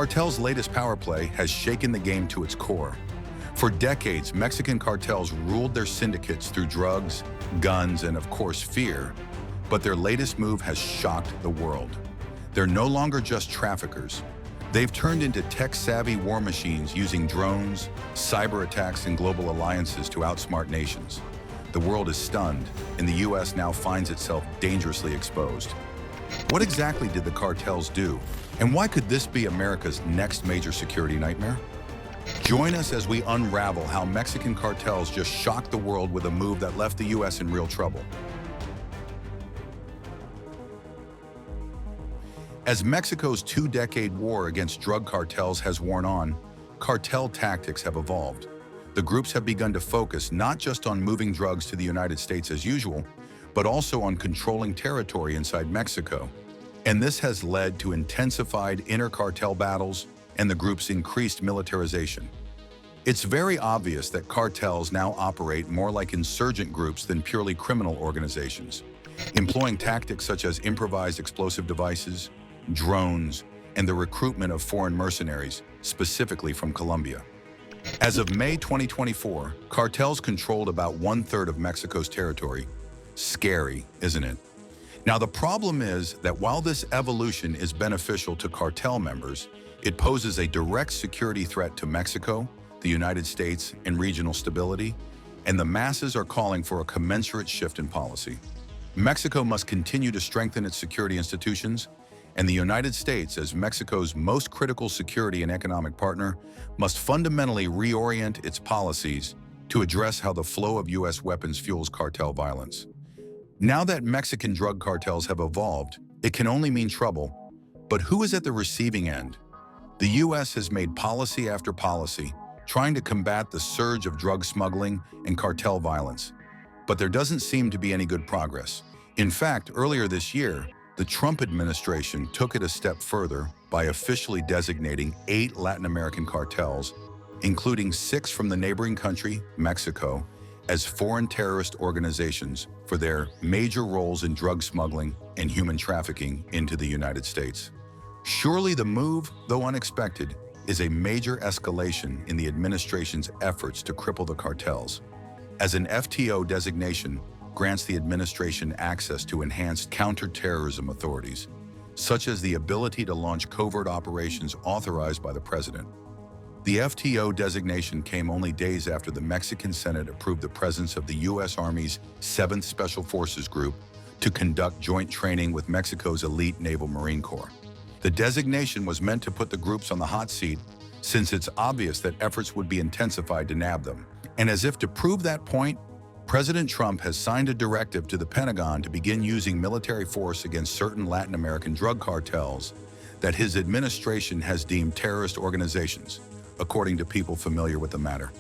cartel's latest power play has shaken the game to its core. For decades, Mexican cartels ruled their syndicates through drugs, guns, and of course fear, but their latest move has shocked the world. They're no longer just traffickers. They've turned into tech-savvy war machines using drones, cyber attacks, and global alliances to outsmart nations. The world is stunned, and the U.S. now finds itself dangerously exposed. What exactly did the cartels do, and why could this be America's next major security nightmare? Join us as we unravel how Mexican cartels just shocked the world with a move that left the U.S. in real trouble. As Mexico's two-decade war against drug cartels has worn on, cartel tactics have evolved. The groups have begun to focus not just on moving drugs to the United States as usual, but also on controlling territory inside Mexico. And this has led to intensified inter-cartel battles and the group's increased militarization. It's very obvious that cartels now operate more like insurgent groups than purely criminal organizations, employing tactics such as improvised explosive devices, drones, and the recruitment of foreign mercenaries, specifically from Colombia. As of May 2024, cartels controlled about one-third of Mexico's territory. Scary, isn't it? Now, the problem is that while this evolution is beneficial to cartel members, it poses a direct security threat to Mexico, the United States, and regional stability, and the masses are calling for a commensurate shift in policy. Mexico must continue to strengthen its security institutions, and the United States, as Mexico's most critical security and economic partner, must fundamentally reorient its policies to address how the flow of U.S. weapons fuels cartel violence. Now that Mexican drug cartels have evolved, it can only mean trouble. But who is at the receiving end? The U.S. has made policy after policy, trying to combat the surge of drug smuggling and cartel violence. But there doesn't seem to be any good progress. In fact, earlier this year, the Trump administration took it a step further by officially designating 8 Latin American cartels, including 6 from the neighboring country, Mexico, as foreign terrorist organizations for their major roles in drug smuggling and human trafficking into the United States. Surely the move, though unexpected, is a major escalation in the administration's efforts to cripple the cartels, as an FTO designation grants the administration access to enhanced counterterrorism authorities, such as the ability to launch covert operations authorized by the president. The FTO designation came only days after the Mexican Senate approved the presence of the U.S. Army's 7th Special Forces Group to conduct joint training with Mexico's elite Naval Marine Corps. The designation was meant to put the groups on the hot seat, since it's obvious that efforts would be intensified to nab them. And as if to prove that point, President Trump has signed a directive to the Pentagon to begin using military force against certain Latin American drug cartels that his administration has deemed terrorist organizations, according to people familiar with the matter.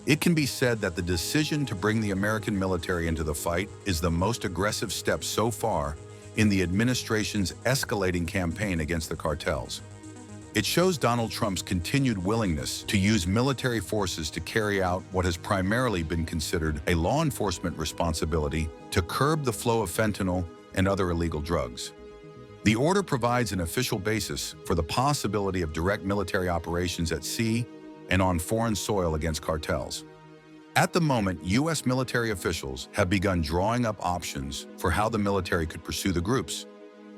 It can be said that the decision to bring the American military into the fight is the most aggressive step so far in the administration's escalating campaign against the cartels. It shows Donald Trump's continued willingness to use military forces to carry out what has primarily been considered a law enforcement responsibility to curb the flow of fentanyl and other illegal drugs. The order provides an official basis for the possibility of direct military operations at sea and on foreign soil against cartels. At the moment, U.S. military officials have begun drawing up options for how the military could pursue the groups.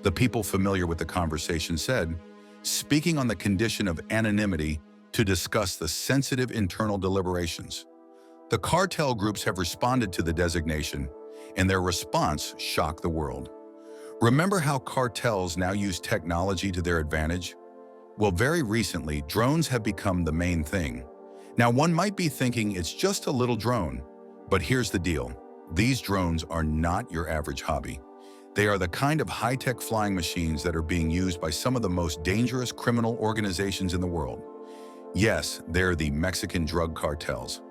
The people familiar with the conversation said, speaking on the condition of anonymity to discuss the sensitive internal deliberations. The cartel groups have responded to the designation, and their response shocked the world. Remember how cartels now use technology to their advantage? Well, very recently, drones have become the main thing. Now, one might be thinking it's just a little drone, but here's the deal. These drones are not your average hobby. They are the kind of high-tech flying machines that are being used by some of the most dangerous criminal organizations in the world. Yes, they're the Mexican drug cartels.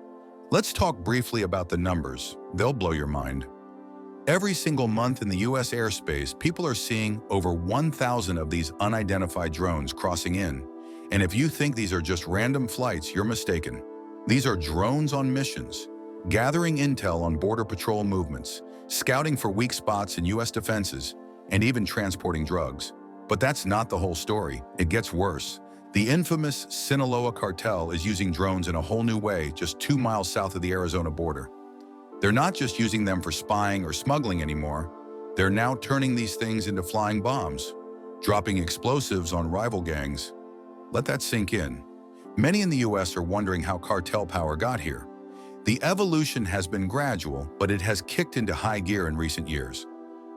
Let's talk briefly about the numbers. They'll blow your mind. Every single month in the U.S. airspace, people are seeing over 1,000 of these unidentified drones crossing in. And if you think these are just random flights, you're mistaken. These are drones on missions, gathering intel on border patrol movements, scouting for weak spots in U.S. defenses, and even transporting drugs. But that's not the whole story. It gets worse. The infamous Sinaloa cartel is using drones in a whole new way just 2 miles south of the Arizona border. They're not just using them for spying or smuggling anymore. They're now turning these things into flying bombs, dropping explosives on rival gangs. Let that sink in. Many in the US are wondering how cartel power got here. The evolution has been gradual, but it has kicked into high gear in recent years.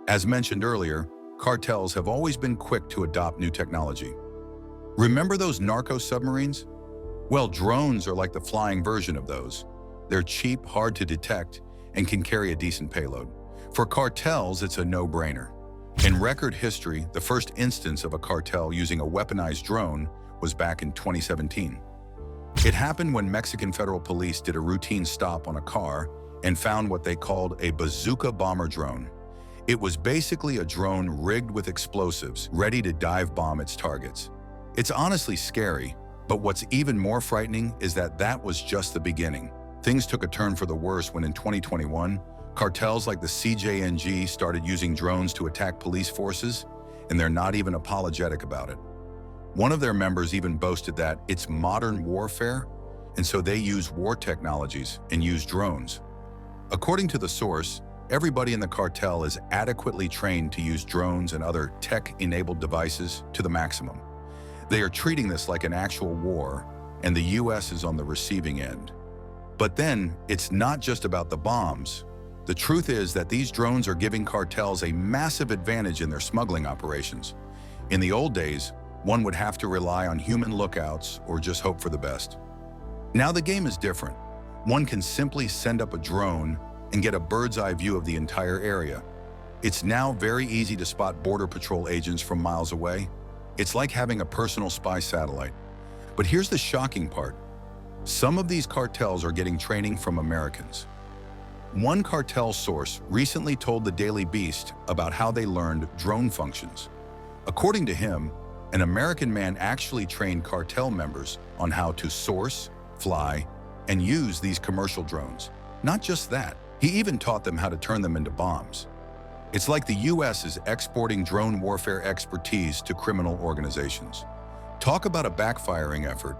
As mentioned earlier, cartels have always been quick to adopt new technology. Remember those narco submarines? Well, drones are like the flying version of those. They're cheap, hard to detect, and can carry a decent payload. For cartels, it's a no-brainer. In record history, the first instance of a cartel using a weaponized drone was back in 2017. It happened when Mexican federal police did a routine stop on a car and found what they called a bazooka bomber drone. It was basically a drone rigged with explosives, ready to dive bomb its targets. It's honestly scary, but what's even more frightening is that that was just the beginning. Things took a turn for the worse when in 2021, cartels like the CJNG started using drones to attack police forces, and they're not even apologetic about it. One of their members even boasted that it's modern warfare, and so they use war technologies and use drones. According to the source, everybody in the cartel is adequately trained to use drones and other tech-enabled devices to the maximum. They are treating this like an actual war, and the US is on the receiving end. But then, it's not just about the bombs. The truth is that these drones are giving cartels a massive advantage in their smuggling operations. In the old days, one would have to rely on human lookouts or just hope for the best. Now the game is different. One can simply send up a drone and get a bird's-eye view of the entire area. It's now very easy to spot Border Patrol agents from miles away. It's like having a personal spy satellite. But here's the shocking part. Some of these cartels are getting training from Americans. One cartel source recently told the Daily Beast about how they learned drone functions. According to him, an American man actually trained cartel members on how to source, fly, and use these commercial drones. Not just that, he even taught them how to turn them into bombs. It's like the US is exporting drone warfare expertise to criminal organizations. Talk about a backfiring effort.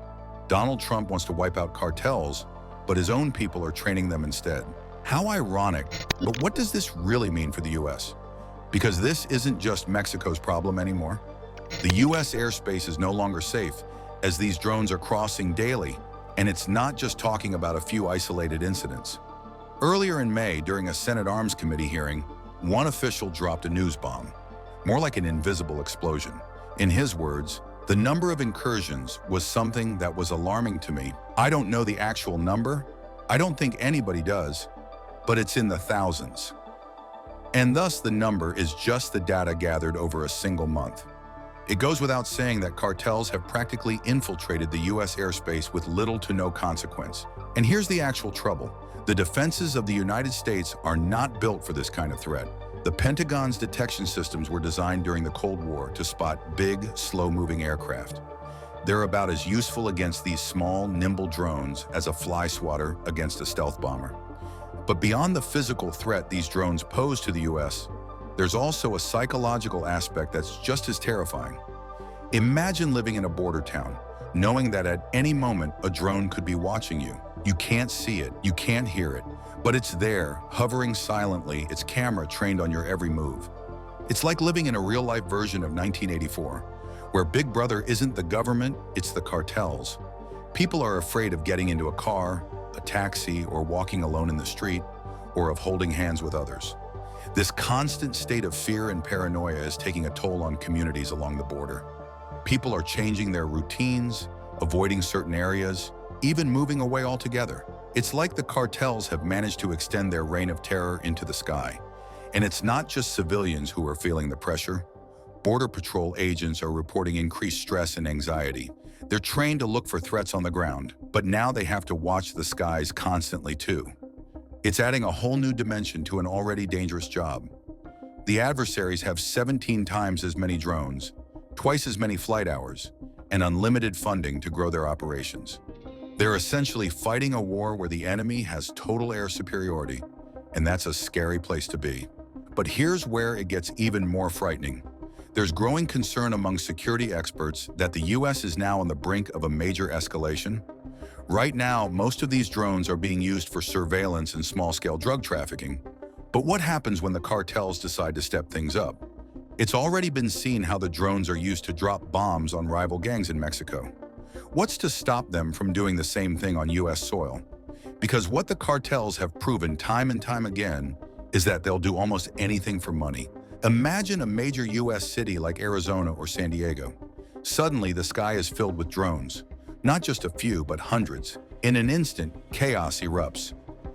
Donald Trump wants to wipe out cartels, but his own people are training them instead. How ironic, but what does this really mean for the US? Because this isn't just Mexico's problem anymore. The US airspace is no longer safe as these drones are crossing daily, and it's not just talking about a few isolated incidents. Earlier in May, during a Senate Arms Committee hearing, one official dropped a news bomb, more like an invisible explosion. In his words, the number of incursions was something that was alarming to me. I don't know the actual number. I don't think anybody does, but it's in the thousands. And thus the number is just the data gathered over a single month. It goes without saying that cartels have practically infiltrated the US airspace with little to no consequence. And here's the actual trouble. The defenses of the United States are not built for this kind of threat. The Pentagon's detection systems were designed during the Cold War to spot big, slow-moving aircraft. They're about as useful against these small, nimble drones as a fly swatter against a stealth bomber. But beyond the physical threat these drones pose to the US, there's also a psychological aspect that's just as terrifying. Imagine living in a border town, knowing that at any moment a drone could be watching you. You can't see it, you can't hear it, but it's there, hovering silently, its camera trained on your every move. It's like living in a real-life version of 1984, where Big Brother isn't the government, it's the cartels. People are afraid of getting into a car, a taxi, or walking alone in the street, or of holding hands with others. This constant state of fear and paranoia is taking a toll on communities along the border. People are changing their routines, avoiding certain areas, even moving away altogether. It's like the cartels have managed to extend their reign of terror into the sky. And it's not just civilians who are feeling the pressure. Border Patrol agents are reporting increased stress and anxiety. They're trained to look for threats on the ground, but now they have to watch the skies constantly too. It's adding a whole new dimension to an already dangerous job. The adversaries have 17 times as many drones, twice as many flight hours, and unlimited funding to grow their operations. They're essentially fighting a war where the enemy has total air superiority, and that's a scary place to be. But here's where it gets even more frightening. There's growing concern among security experts that the US is now on the brink of a major escalation. Right now, most of these drones are being used for surveillance and small-scale drug trafficking. But what happens when the cartels decide to step things up? It's already been seen how the drones are used to drop bombs on rival gangs in Mexico. What's to stop them from doing the same thing on US soil? Because what the cartels have proven time and time again is that they'll do almost anything for money. Imagine a major US city like Arizona or San Diego. Suddenly, the sky is filled with drones. Not just a few, but hundreds. In an instant, chaos erupts.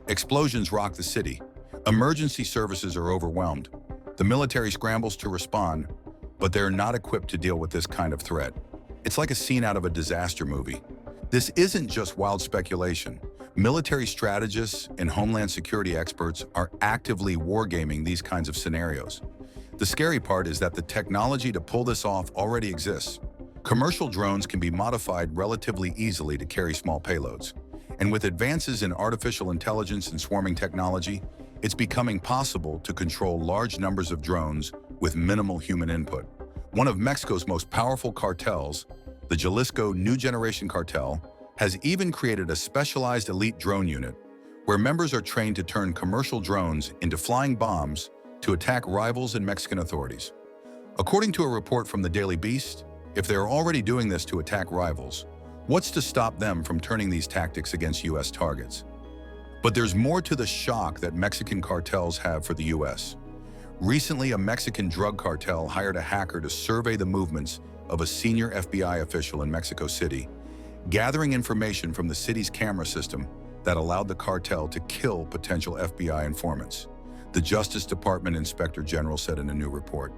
Explosions rock the city. Emergency services are overwhelmed. The military scrambles to respond, but they're not equipped to deal with this kind of threat. It's like a scene out of a disaster movie. This isn't just wild speculation. Military strategists and homeland security experts are actively wargaming these kinds of scenarios. The scary part is that the technology to pull this off already exists. Commercial drones can be modified relatively easily to carry small payloads. And with advances in artificial intelligence and swarming technology, it's becoming possible to control large numbers of drones with minimal human input. One of Mexico's most powerful cartels, the Jalisco New Generation Cartel, has even created a specialized elite drone unit where members are trained to turn commercial drones into flying bombs to attack rivals and Mexican authorities. According to a report from the Daily Beast, if they are already doing this to attack rivals, what's to stop them from turning these tactics against US targets? But there's more to the shock that Mexican cartels have for the US. Recently, a Mexican drug cartel hired a hacker to survey the movements of a senior FBI official in Mexico City, gathering information from the city's camera system that allowed the cartel to kill potential FBI informants, the Justice Department Inspector General said in a new report.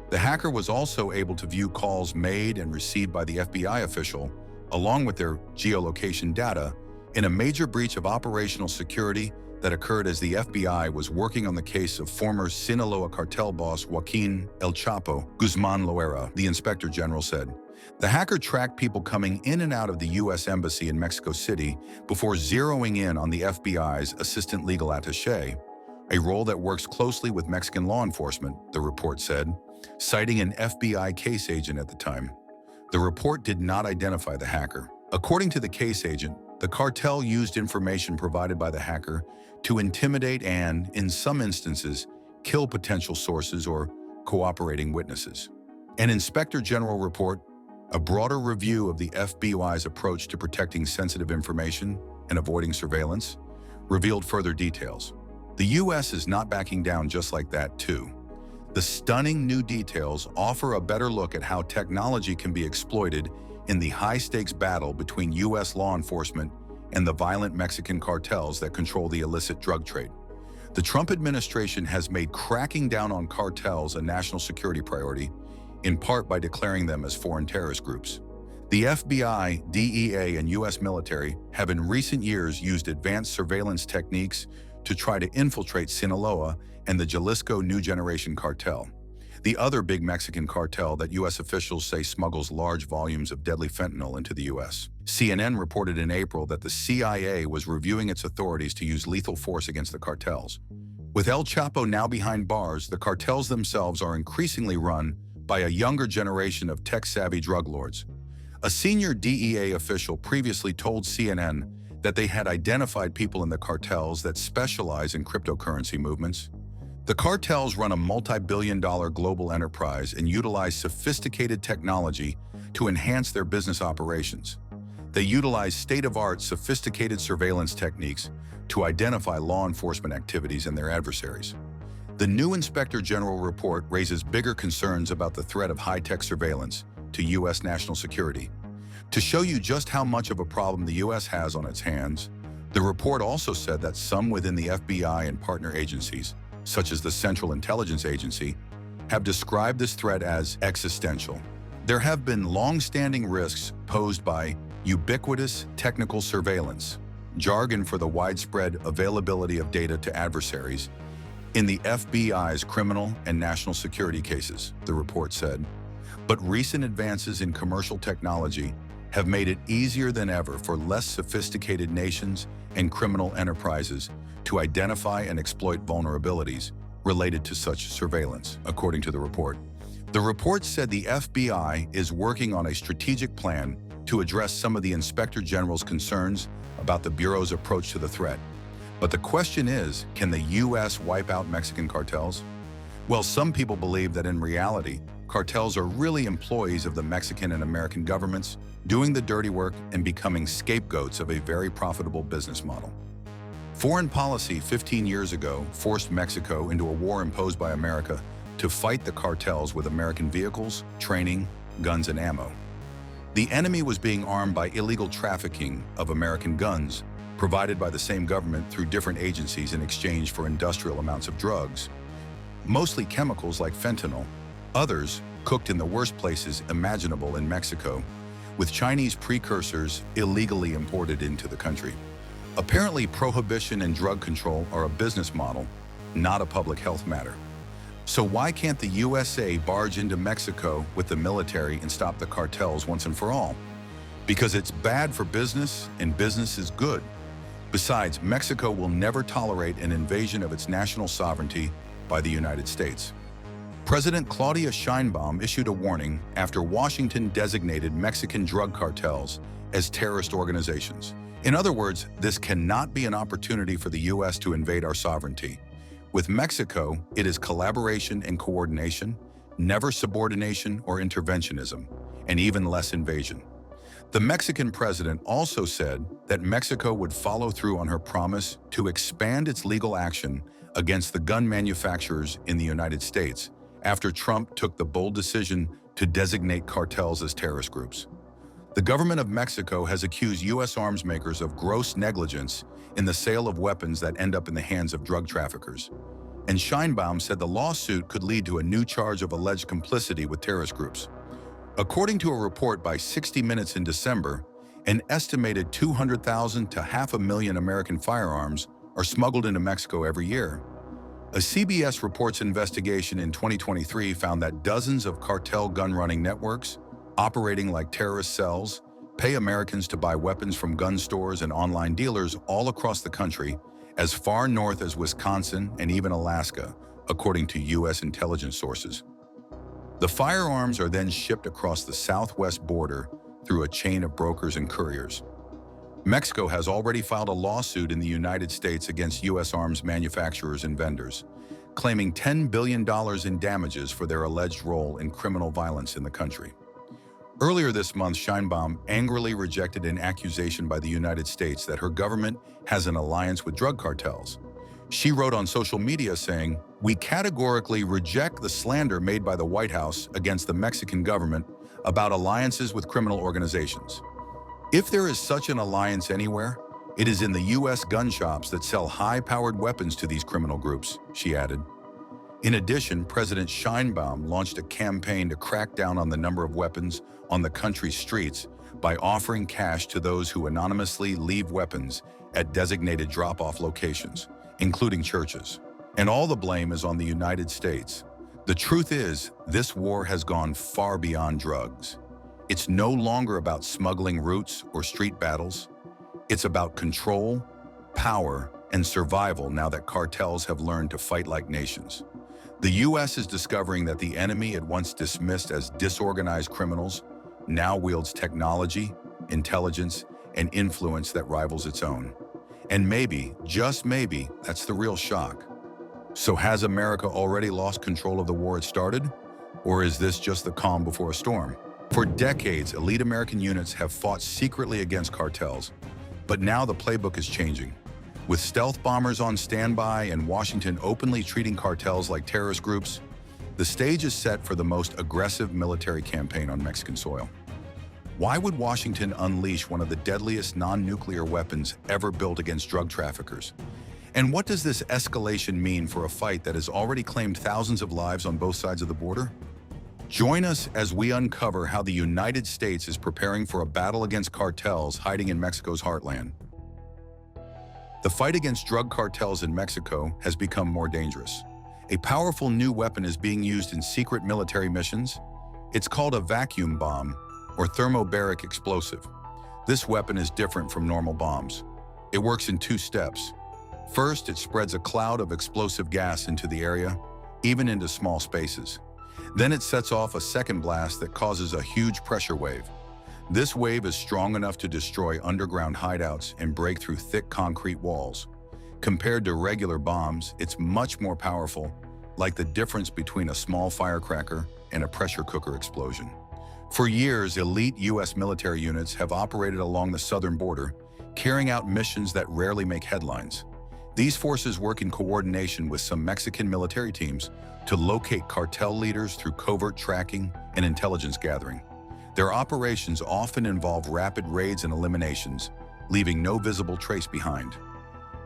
The hacker was also able to view calls made and received by the FBI official, along with their geolocation data, in a major breach of operational security that occurred as the FBI was working on the case of former Sinaloa cartel boss Joaquin El Chapo Guzman Loera, the Inspector General said. The hacker tracked people coming in and out of the U.S. Embassy in Mexico City before zeroing in on the FBI's Assistant Legal Attaché, a role that works closely with Mexican law enforcement, the report said, citing an FBI case agent at the time. The report did not identify the hacker. According to the case agent, the cartel used information provided by the hacker to intimidate and, in some instances, kill potential sources or cooperating witnesses. An Inspector General report, a broader review of the FBI's approach to protecting sensitive information and avoiding surveillance, revealed further details. The U.S. is not backing down just like that, too. The stunning new details offer a better look at how technology can be exploited in the high-stakes battle between U.S. law enforcement and the violent Mexican cartels that control the illicit drug trade. The Trump administration has made cracking down on cartels a national security priority, in part by declaring them as foreign terrorist groups. The FBI, DEA, and U.S. military have in recent years used advanced surveillance techniques to try to infiltrate Sinaloa and the Jalisco New Generation Cartel, the other big Mexican cartel that U.S. officials say smuggles large volumes of deadly fentanyl into the U.S. CNN reported in April that the CIA was reviewing its authorities to use lethal force against the cartels. With El Chapo now behind bars, the cartels themselves are increasingly run by a younger generation of tech-savvy drug lords. A senior DEA official previously told CNN that they had identified people in the cartels that specialize in cryptocurrency movements. The cartels run a multi-billion-dollar global enterprise and utilize sophisticated technology to enhance their business operations. They utilize state-of-the-art sophisticated surveillance techniques to identify law enforcement activities and their adversaries. The new Inspector General report raises bigger concerns about the threat of high-tech surveillance to U.S. national security. To show you just how much of a problem the U.S. has on its hands, the report also said that some within the FBI and partner agencies, such as the Central Intelligence Agency, have described this threat as existential. There have been long-standing risks posed by ubiquitous technical surveillance, jargon for the widespread availability of data to adversaries, in the FBI's criminal and national security cases, the report said. But recent advances in commercial technology have made it easier than ever for less sophisticated nations and criminal enterprises to identify and exploit vulnerabilities related to such surveillance, according to the report. The report said the FBI is working on a strategic plan to address some of the Inspector General's concerns about the Bureau's approach to the threat. But the question is, can the U.S. wipe out Mexican cartels? Well, some people believe that in reality, cartels are really employees of the Mexican and American governments, doing the dirty work and becoming scapegoats of a very profitable business model. Foreign policy 15 years ago forced Mexico into a war imposed by America to fight the cartels with American vehicles, training, guns, and ammo. The enemy was being armed by illegal trafficking of American guns, provided by the same government through different agencies in exchange for industrial amounts of drugs, mostly chemicals like fentanyl, others cooked in the worst places imaginable in Mexico, with Chinese precursors illegally imported into the country. Apparently, prohibition and drug control are a business model, not a public health matter. So why can't the USA barge into Mexico with the military and stop the cartels once and for all? Because it's bad for business and business is good. Besides, Mexico will never tolerate an invasion of its national sovereignty by the United States. President Claudia Sheinbaum issued a warning after Washington designated Mexican drug cartels as terrorist organizations. In other words, this cannot be an opportunity for the U.S. to invade our sovereignty. With Mexico, it is collaboration and coordination, never subordination or interventionism, and even less invasion. The Mexican president also said that Mexico would follow through on her promise to expand its legal action against the gun manufacturers in the United States after Trump took the bold decision to designate cartels as terrorist groups. The government of Mexico has accused U.S. arms makers of gross negligence in the sale of weapons that end up in the hands of drug traffickers. And Sheinbaum said the lawsuit could lead to a new charge of alleged complicity with terrorist groups. According to a report by 60 Minutes in December, an estimated 200,000 to 500,000 American firearms are smuggled into Mexico every year. A CBS Reports investigation in 2023 found that dozens of cartel gun-running networks, operating like terrorist cells, pay Americans to buy weapons from gun stores and online dealers all across the country, as far north as Wisconsin and even Alaska, according to U.S. intelligence sources. The firearms are then shipped across the southwest border through a chain of brokers and couriers. Mexico has already filed a lawsuit in the United States against U.S. arms manufacturers and vendors, claiming $10 billion in damages for their alleged role in criminal violence in the country. Earlier this month, Sheinbaum angrily rejected an accusation by the United States that her government has an alliance with drug cartels. She wrote on social media saying, "We categorically reject the slander made by the White House against the Mexican government about alliances with criminal organizations. If there is such an alliance anywhere, it is in the U.S. gun shops that sell high-powered weapons to these criminal groups," she added. In addition, President Sheinbaum launched a campaign to crack down on the number of weapons on the country's streets by offering cash to those who anonymously leave weapons at designated drop-off locations, including churches. And all the blame is on the United States. The truth is, this war has gone far beyond drugs. It's no longer about smuggling routes or street battles. It's about control, power, and survival now that cartels have learned to fight like nations. The U.S. is discovering that the enemy it once dismissed as disorganized criminals now wields technology, intelligence, and influence that rivals its own. And maybe, just maybe, that's the real shock. So has America already lost control of the war it started? Or is this just the calm before a storm? For decades, elite American units have fought secretly against cartels, but now the playbook is changing. With stealth bombers on standby and Washington openly treating cartels like terrorist groups, the stage is set for the most aggressive military campaign on Mexican soil. Why would Washington unleash one of the deadliest non-nuclear weapons ever built against drug traffickers? And what does this escalation mean for a fight that has already claimed thousands of lives on both sides of the border? Join us as we uncover how the United States is preparing for a battle against cartels hiding in Mexico's heartland. The fight against drug cartels in Mexico has become more dangerous. A powerful new weapon is being used in secret military missions. It's called a vacuum bomb, or thermobaric explosive. This weapon is different from normal bombs. It works in two steps. First, it spreads a cloud of explosive gas into the area, even into small spaces. Then it sets off a second blast that causes a huge pressure wave. This wave is strong enough to destroy underground hideouts and break through thick concrete walls. Compared to regular bombs, it's much more powerful, like the difference between a small firecracker and a pressure cooker explosion. For years, elite U.S. military units have operated along the southern border, carrying out missions that rarely make headlines. These forces work in coordination with some Mexican military teams to locate cartel leaders through covert tracking and intelligence gathering. Their operations often involve rapid raids and eliminations, leaving no visible trace behind.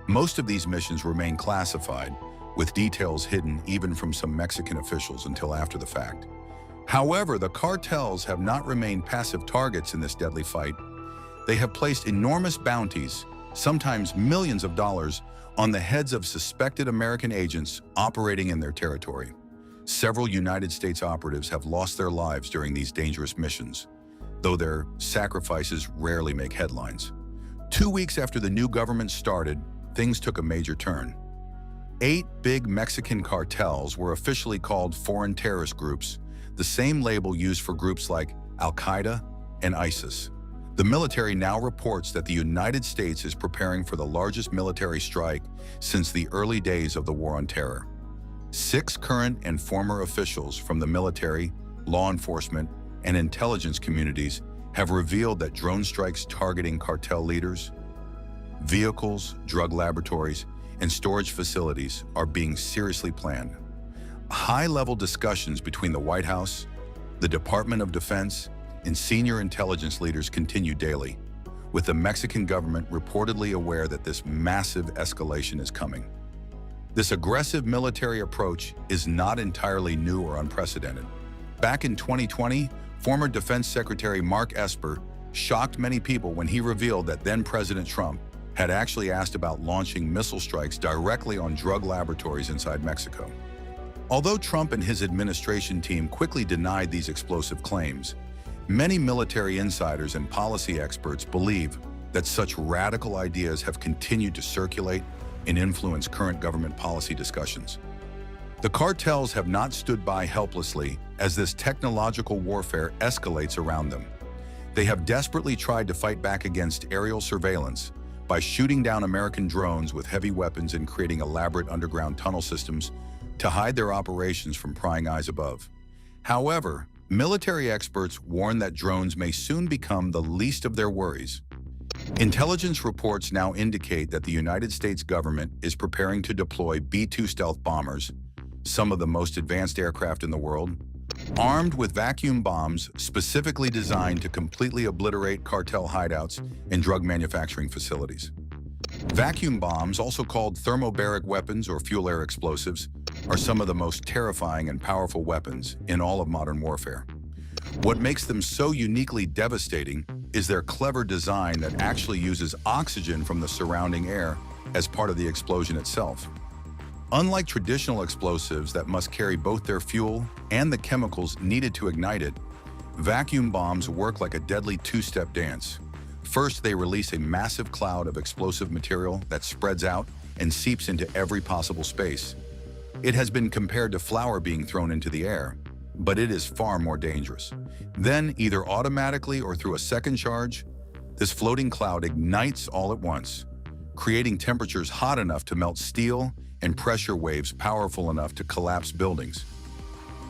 Most of these missions remain classified, with details hidden even from some Mexican officials until after the fact. However, the cartels have not remained passive targets in this deadly fight. They have placed enormous bounties, sometimes millions of dollars, on the heads of suspected American agents operating in their territory. Several United States operatives have lost their lives during these dangerous missions, though their sacrifices rarely make headlines. 2 weeks after the new government started, things took a major turn. 8 big Mexican cartels were officially called foreign terrorist groups, the same label used for groups like Al-Qaeda and ISIS. The military now reports that the United States is preparing for the largest military strike since the early days of the War on Terror. 6 current and former officials from the military, law enforcement, and intelligence communities have revealed that drone strikes targeting cartel leaders, vehicles, drug laboratories, and storage facilities are being seriously planned. High-level discussions between the White House, the Department of Defense, and senior intelligence leaders continue daily, with the Mexican government reportedly aware that this massive escalation is coming. This aggressive military approach is not entirely new or unprecedented. Back in 2020, former Defense Secretary Mark Esper shocked many people when he revealed that then-President Trump had actually asked about launching missile strikes directly on drug laboratories inside Mexico. Although Trump and his administration team quickly denied these explosive claims, many military insiders and policy experts believe that such radical ideas have continued to circulate and influence current government policy discussions. The cartels have not stood by helplessly as this technological warfare escalates around them. They have desperately tried to fight back against aerial surveillance by shooting down American drones with heavy weapons and creating elaborate underground tunnel systems to hide their operations from prying eyes above. However, military experts warn that drones may soon become the least of their worries. Intelligence reports now indicate that the United States government is preparing to deploy B-2 stealth bombers, some of the most advanced aircraft in the world, armed with vacuum bombs specifically designed to completely obliterate cartel hideouts and drug manufacturing facilities. Vacuum bombs, also called thermobaric weapons or fuel-air explosives, are some of the most terrifying and powerful weapons in all of modern warfare. What makes them so uniquely devastating is their clever design that actually uses oxygen from the surrounding air as part of the explosion itself. Unlike traditional explosives that must carry both their fuel and the chemicals needed to ignite it, vacuum bombs work like a deadly two-step dance. First, they release a massive cloud of explosive material that spreads out and seeps into every possible space. It has been compared to flour being thrown into the air, but it is far more dangerous. Then, either automatically or through a second charge, this floating cloud ignites all at once, creating temperatures hot enough to melt steel and pressure waves powerful enough to collapse buildings.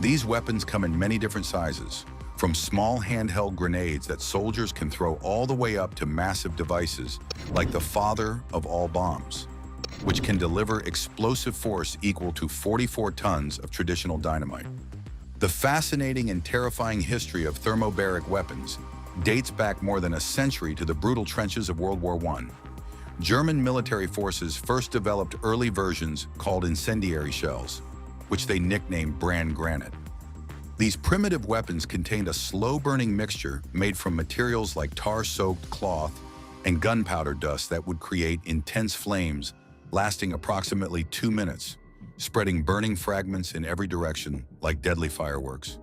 These weapons come in many different sizes, from small handheld grenades that soldiers can throw all the way up to massive devices like the father of all bombs, which can deliver explosive force equal to 44 tons of traditional dynamite. The fascinating and terrifying history of thermobaric weapons dates back more than a century to the brutal trenches of World War I. German military forces first developed early versions called incendiary shells, which they nicknamed Brand Granite. These primitive weapons contained a slow-burning mixture made from materials like tar-soaked cloth and gunpowder dust that would create intense flames lasting approximately 2 minutes, spreading burning fragments in every direction like deadly fireworks.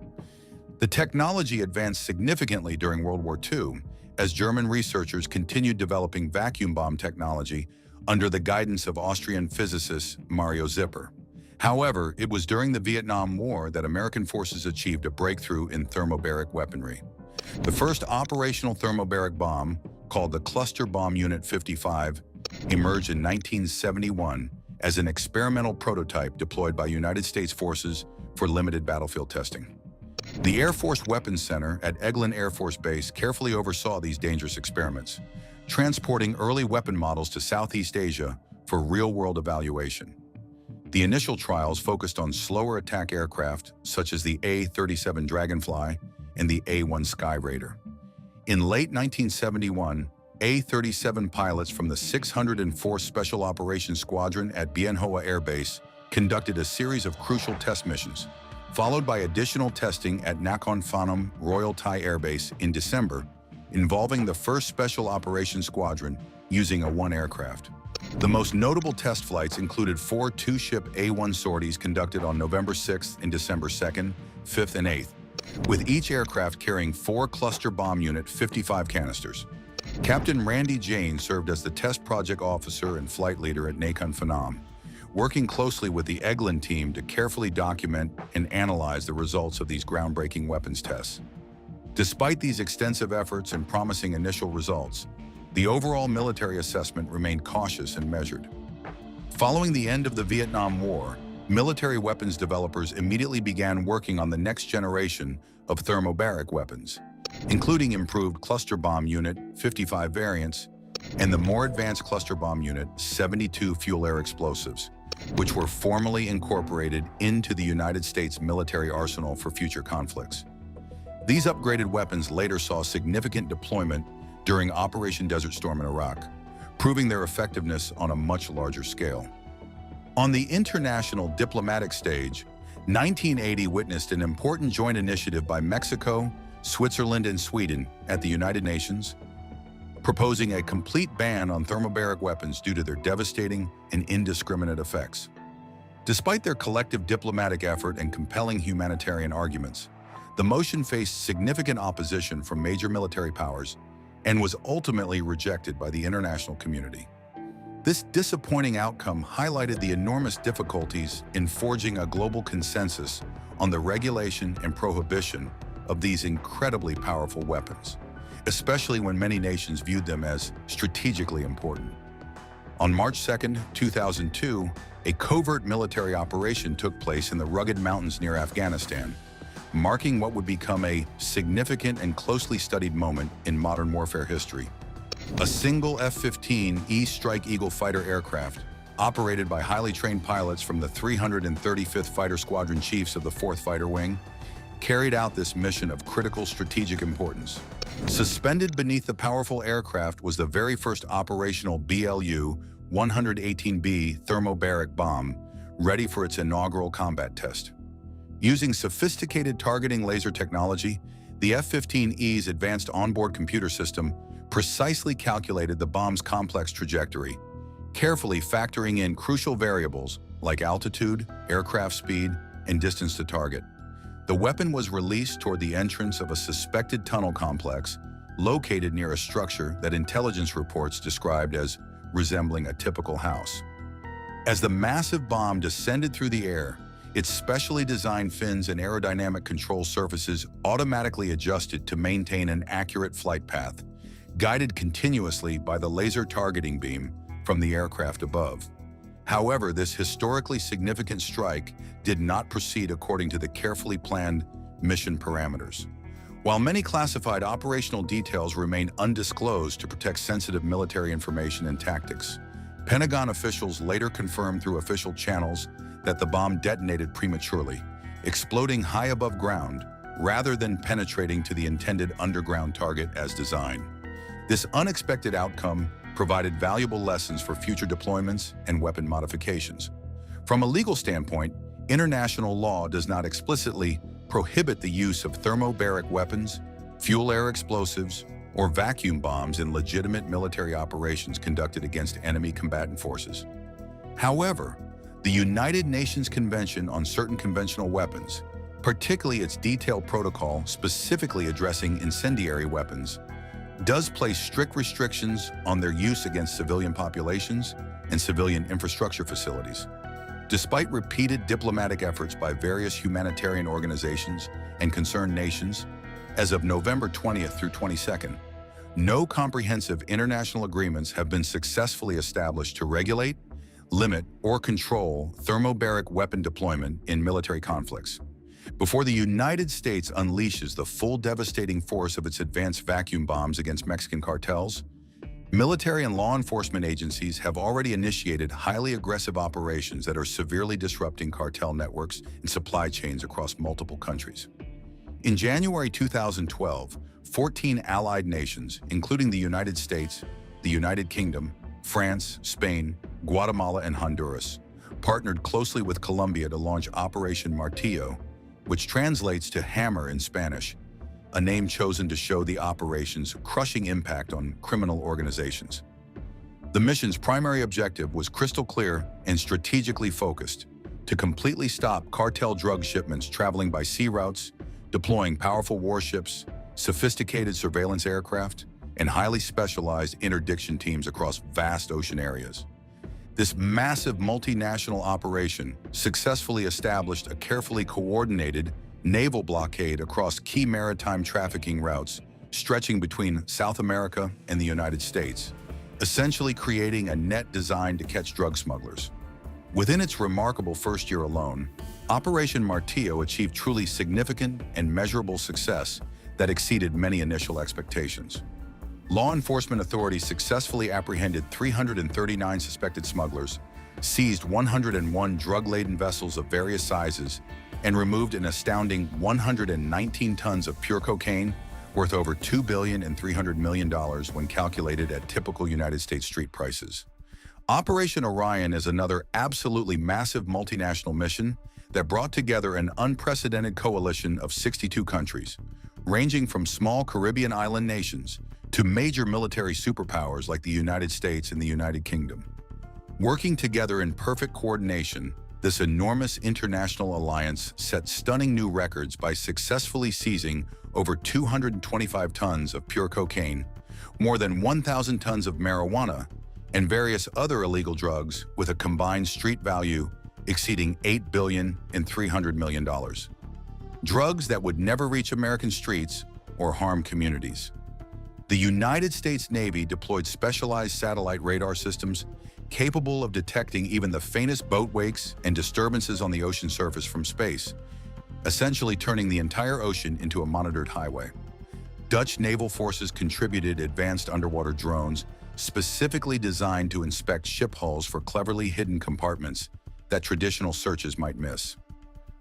The technology advanced significantly during World War II as German researchers continued developing vacuum bomb technology under the guidance of Austrian physicist Mario Zipper. However, it was during the Vietnam War that American forces achieved a breakthrough in thermobaric weaponry. The first operational thermobaric bomb, called the Cluster Bomb Unit 55, emerged in 1971 as an experimental prototype deployed by United States forces for limited battlefield testing. The Air Force Weapons Center at Eglin Air Force Base carefully oversaw these dangerous experiments, transporting early weapon models to Southeast Asia for real-world evaluation. The initial trials focused on slower attack aircraft such as the A-37 Dragonfly and the A-1 Sky Raider. In late 1971, A-37 pilots from the 604th Special Operations Squadron at Bien Hoa Air Base conducted a series of crucial test missions, followed by additional testing at Nakhon Phanom Royal Thai Air Base in December, involving the 1st Special Operations Squadron using a one aircraft. The most notable test flights included 4 two-ship A-1 sorties conducted on November 6th and December 2nd, 5th, and 8th, with each aircraft carrying 4 Cluster Bomb Unit 55 canisters. Captain Randy Jane served as the test project officer and flight leader at Nakhon Phanom, working closely with the Eglin team to carefully document and analyze the results of these groundbreaking weapons tests. Despite these extensive efforts and promising initial results, the overall military assessment remained cautious and measured. Following the end of the Vietnam War, military weapons developers immediately began working on the next generation of thermobaric weapons, including improved Cluster Bomb Unit 55 variants and the more advanced Cluster Bomb Unit 72 fuel-air explosives, which were formally incorporated into the United States military arsenal for future conflicts. These upgraded weapons later saw significant deployment during Operation Desert Storm in Iraq, proving their effectiveness on a much larger scale. On the international diplomatic stage, 1980 witnessed an important joint initiative by Mexico, Switzerland, and Sweden at the United Nations, proposing a complete ban on thermobaric weapons due to their devastating and indiscriminate effects. Despite their collective diplomatic effort and compelling humanitarian arguments, the motion faced significant opposition from major military powers and was ultimately rejected by the international community. This disappointing outcome highlighted the enormous difficulties in forging a global consensus on the regulation and prohibition of these incredibly powerful weapons, especially when many nations viewed them as strategically important. On March 2, 2002, a covert military operation took place in the rugged mountains near Afghanistan, marking what would become a significant and closely studied moment in modern warfare history. A single F-15E Strike Eagle fighter aircraft, operated by highly trained pilots from the 335th Fighter Squadron Chiefs of the 4th Fighter Wing, carried out this mission of critical strategic importance. Suspended beneath the powerful aircraft was the very first operational BLU-118B thermobaric bomb, ready for its inaugural combat test. Using sophisticated targeting laser technology, the F-15E's advanced onboard computer system precisely calculated the bomb's complex trajectory, carefully factoring in crucial variables like altitude, aircraft speed, and distance to target. The weapon was released toward the entrance of a suspected tunnel complex located near a structure that intelligence reports described as resembling a typical house. As the massive bomb descended through the air, its specially designed fins and aerodynamic control surfaces automatically adjusted to maintain an accurate flight path, guided continuously by the laser targeting beam from the aircraft above. However, this historically significant strike did not proceed according to the carefully planned mission parameters. While many classified operational details remain undisclosed to protect sensitive military information and tactics, Pentagon officials later confirmed through official channels that the bomb detonated prematurely, exploding high above ground rather than penetrating to the intended underground target as designed. This unexpected outcome provided valuable lessons for future deployments and weapon modifications. From a legal standpoint, international law does not explicitly prohibit the use of thermobaric weapons, fuel-air explosives, or vacuum bombs in legitimate military operations conducted against enemy combatant forces. However, the United Nations Convention on Certain Conventional Weapons, particularly its detailed protocol specifically addressing incendiary weapons, does place strict restrictions on their use against civilian populations and civilian infrastructure facilities. Despite repeated diplomatic efforts by various humanitarian organizations and concerned nations, as of November 20th through 22nd, no comprehensive international agreements have been successfully established to regulate, limit, or control thermobaric weapon deployment in military conflicts. Before the United States unleashes the full devastating force of its advanced vacuum bombs against Mexican cartels, military and law enforcement agencies have already initiated highly aggressive operations that are severely disrupting cartel networks and supply chains across multiple countries. In January 2012, 14 allied nations, including the United States, the United Kingdom, France, Spain, Guatemala, and Honduras, partnered closely with Colombia to launch Operation Martillo, which translates to hammer in Spanish, a name chosen to show the operation's crushing impact on criminal organizations. The mission's primary objective was crystal clear and strategically focused: to completely stop cartel drug shipments traveling by sea routes, deploying powerful warships, sophisticated surveillance aircraft, and highly specialized interdiction teams across vast ocean areas. This massive multinational operation successfully established a carefully coordinated naval blockade across key maritime trafficking routes stretching between South America and the United States, essentially creating a net designed to catch drug smugglers. Within its remarkable first year alone, Operation Martillo achieved truly significant and measurable success that exceeded many initial expectations. Law enforcement authorities successfully apprehended 339 suspected smugglers, seized 101 drug-laden vessels of various sizes, and removed an astounding 119 tons of pure cocaine, worth over $2.3 billion when calculated at typical United States street prices. Operation Orion is another absolutely massive multinational mission that brought together an unprecedented coalition of 62 countries, ranging from small Caribbean island nations to major military superpowers like the United States and the United Kingdom. Working together in perfect coordination, this enormous international alliance set stunning new records by successfully seizing over 225 tons of pure cocaine, more than 1,000 tons of marijuana, and various other illegal drugs with a combined street value exceeding $8.3 billion. Drugs that would never reach American streets or harm communities. The United States Navy deployed specialized satellite radar systems capable of detecting even the faintest boat wakes and disturbances on the ocean surface from space, essentially turning the entire ocean into a monitored highway. Dutch naval forces contributed advanced underwater drones specifically designed to inspect ship hulls for cleverly hidden compartments that traditional searches might miss.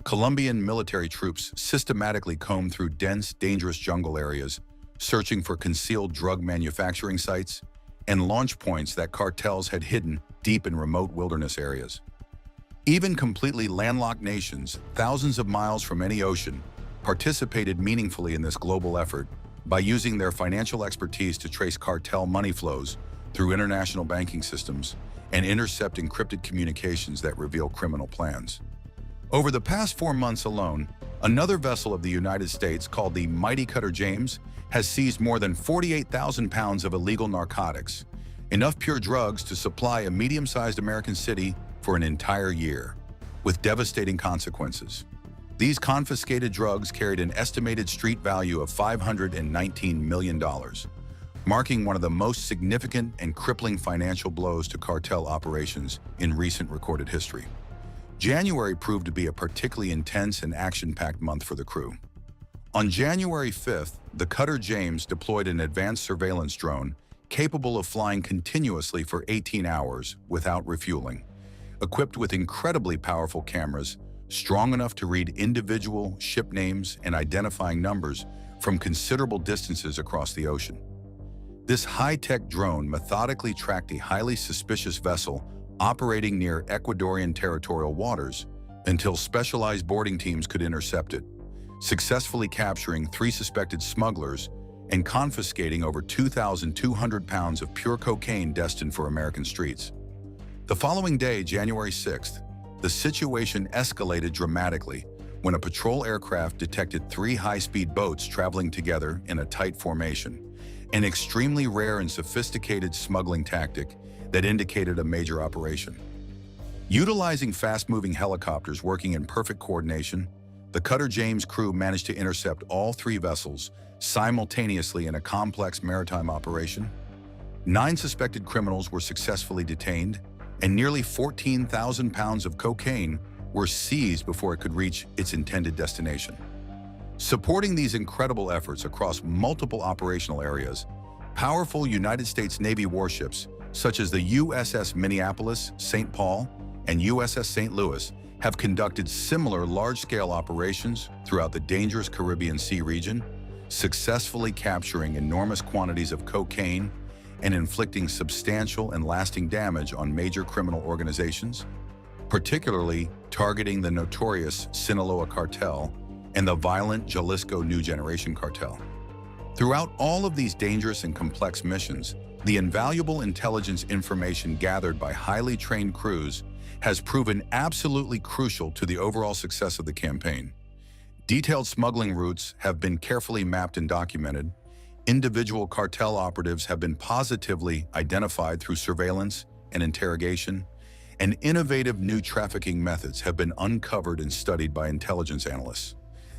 Colombian military troops systematically combed through dense, dangerous jungle areas, searching for concealed drug manufacturing sites and launch points that cartels had hidden deep in remote wilderness areas. Even completely landlocked nations, thousands of miles from any ocean, participated meaningfully in this global effort by using their financial expertise to trace cartel money flows through international banking systems and intercept encrypted communications that reveal criminal plans. Over the past 4 months alone, another vessel of the United States called the Mighty Cutter James has seized more than 48,000 pounds of illegal narcotics, enough pure drugs to supply a medium-sized American city for an entire year, with devastating consequences. These confiscated drugs carried an estimated street value of $519 million, marking one of the most significant and crippling financial blows to cartel operations in recent recorded history. January proved to be a particularly intense and action-packed month for the crew. On January 5th, the Cutter James deployed an advanced surveillance drone capable of flying continuously for 18 hours without refueling, equipped with incredibly powerful cameras strong enough to read individual ship names and identifying numbers from considerable distances across the ocean. This high-tech drone methodically tracked a highly suspicious vessel operating near Ecuadorian territorial waters until specialized boarding teams could intercept it, successfully capturing 3 suspected smugglers and confiscating over 2,200 pounds of pure cocaine destined for American streets. The following day, January 6th, the situation escalated dramatically when a patrol aircraft detected 3 high-speed boats traveling together in a tight formation, an extremely rare and sophisticated smuggling tactic that indicated a major operation. Utilizing fast-moving helicopters working in perfect coordination, the Cutter James crew managed to intercept all three vessels simultaneously in a complex maritime operation. 9 suspected criminals were successfully detained, and nearly 14,000 pounds of cocaine were seized before it could reach its intended destination. Supporting these incredible efforts across multiple operational areas, powerful United States Navy warships such as the USS Minneapolis, St. Paul, and USS St. Louis have conducted similar large-scale operations throughout the dangerous Caribbean Sea region, successfully capturing enormous quantities of cocaine and inflicting substantial and lasting damage on major criminal organizations, particularly targeting the notorious Sinaloa Cartel and the violent Jalisco New Generation Cartel. Throughout all of these dangerous and complex missions, the invaluable intelligence information gathered by highly trained crews has proven absolutely crucial to the overall success of the campaign. Detailed smuggling routes have been carefully mapped and documented. Individual cartel operatives have been positively identified through surveillance and interrogation, and innovative new trafficking methods have been uncovered and studied by intelligence analysts.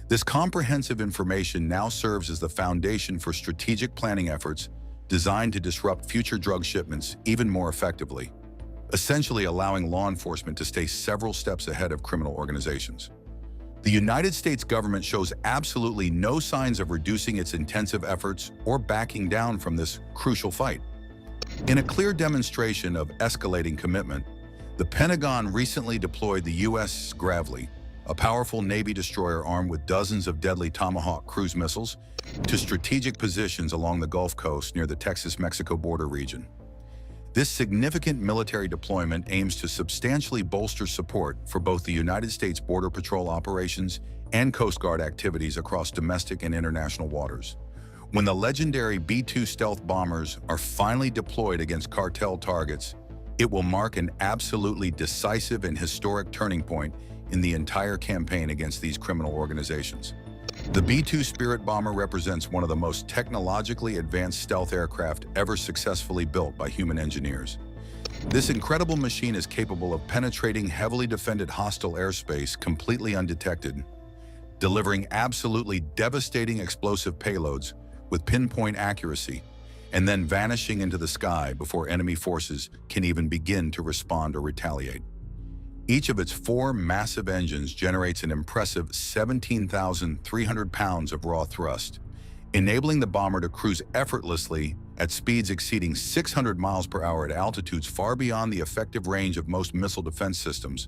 This comprehensive information now serves as the foundation for strategic planning efforts designed to disrupt future drug shipments even more effectively, essentially allowing law enforcement to stay several steps ahead of criminal organizations. The United States government shows absolutely no signs of reducing its intensive efforts or backing down from this crucial fight. In a clear demonstration of escalating commitment, the Pentagon recently deployed the U.S. Gravely, a powerful Navy destroyer armed with dozens of deadly Tomahawk cruise missiles, to strategic positions along the Gulf Coast near the Texas-Mexico border region. This significant military deployment aims to substantially bolster support for both the United States Border Patrol operations and Coast Guard activities across domestic and international waters. When the legendary B-2 stealth bombers are finally deployed against cartel targets, it will mark an absolutely decisive and historic turning point in the entire campaign against these criminal organizations. The B-2 Spirit bomber represents one of the most technologically advanced stealth aircraft ever successfully built by human engineers. This incredible machine is capable of penetrating heavily defended hostile airspace completely undetected, delivering absolutely devastating explosive payloads with pinpoint accuracy, and then vanishing into the sky before enemy forces can even begin to respond or retaliate. Each of its 4 massive engines generates an impressive 17,300 pounds of raw thrust, enabling the bomber to cruise effortlessly at speeds exceeding 600 miles per hour at altitudes far beyond the effective range of most missile defense systems,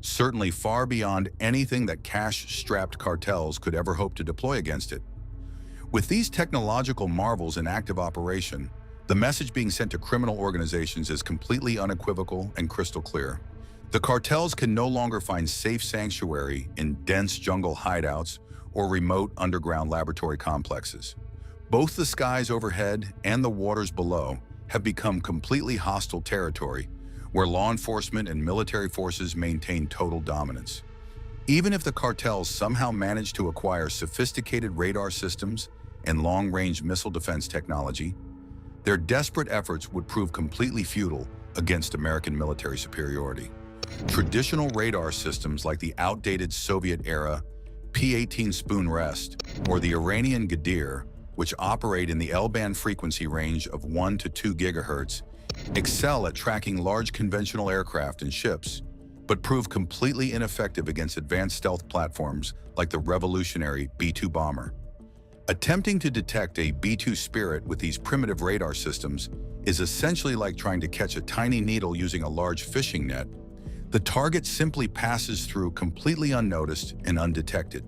certainly far beyond anything that cash-strapped cartels could ever hope to deploy against it. With these technological marvels in active operation, the message being sent to criminal organizations is completely unequivocal and crystal clear. The cartels can no longer find safe sanctuary in dense jungle hideouts or remote underground laboratory complexes. Both the skies overhead and the waters below have become completely hostile territory where law enforcement and military forces maintain total dominance. Even if the cartels somehow manage to acquire sophisticated radar systems and long-range missile defense technology, their desperate efforts would prove completely futile against American military superiority. Traditional radar systems like the outdated Soviet-era P-18 Spoon Rest or the Iranian Gadir, which operate in the L-band frequency range of 1 to 2 gigahertz, excel at tracking large conventional aircraft and ships, but prove completely ineffective against advanced stealth platforms like the revolutionary B-2 bomber. Attempting to detect a B-2 Spirit with these primitive radar systems is essentially like trying to catch a tiny needle using a large fishing net. The target simply passes through completely unnoticed and undetected.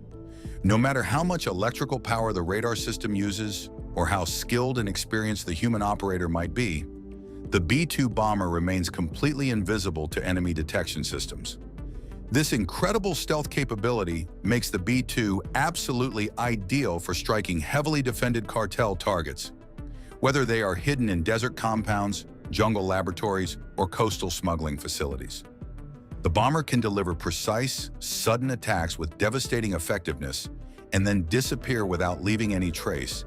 No matter how much electrical power the radar system uses or how skilled and experienced the human operator might be, the B-2 bomber remains completely invisible to enemy detection systems. This incredible stealth capability makes the B-2 absolutely ideal for striking heavily defended cartel targets, whether they are hidden in desert compounds, jungle laboratories, or coastal smuggling facilities. The bomber can deliver precise, sudden attacks with devastating effectiveness and then disappear without leaving any trace,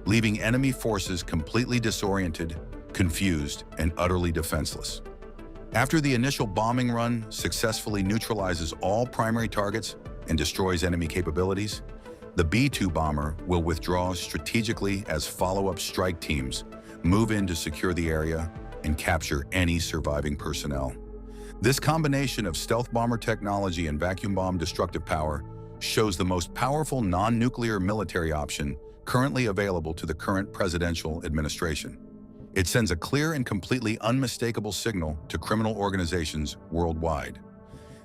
leaving enemy forces completely disoriented, confused, and utterly defenseless. After the initial bombing run successfully neutralizes all primary targets and destroys enemy capabilities, the B-2 bomber will withdraw strategically as follow-up strike teams move in to secure the area and capture any surviving personnel. This combination of stealth bomber technology and vacuum bomb destructive power shows the most powerful non-nuclear military option currently available to the current presidential administration. It sends a clear and completely unmistakable signal to criminal organizations worldwide.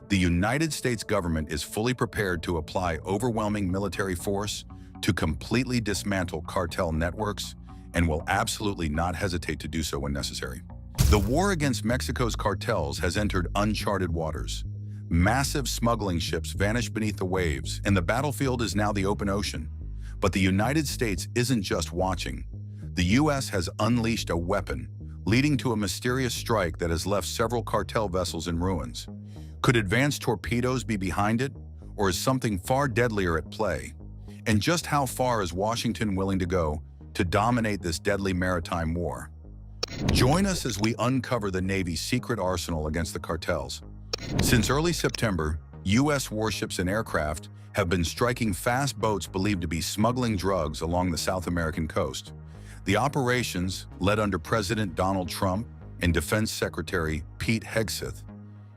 The United States government is fully prepared to apply overwhelming military force to completely dismantle cartel networks and will absolutely not hesitate to do so when necessary. The war against Mexico's cartels has entered uncharted waters. Massive smuggling ships vanish beneath the waves, and the battlefield is now the open ocean. But the United States isn't just watching. The U.S. has unleashed a weapon, leading to a mysterious strike that has left several cartel vessels in ruins. Could advanced torpedoes be behind it, or is something far deadlier at play? And just how far is Washington willing to go to dominate this deadly maritime war? Join us as we uncover the Navy's secret arsenal against the cartels. Since early September, U.S. warships and aircraft have been striking fast boats believed to be smuggling drugs along the South American coast. The operations, led under President Donald Trump and Defense Secretary Pete Hegseth,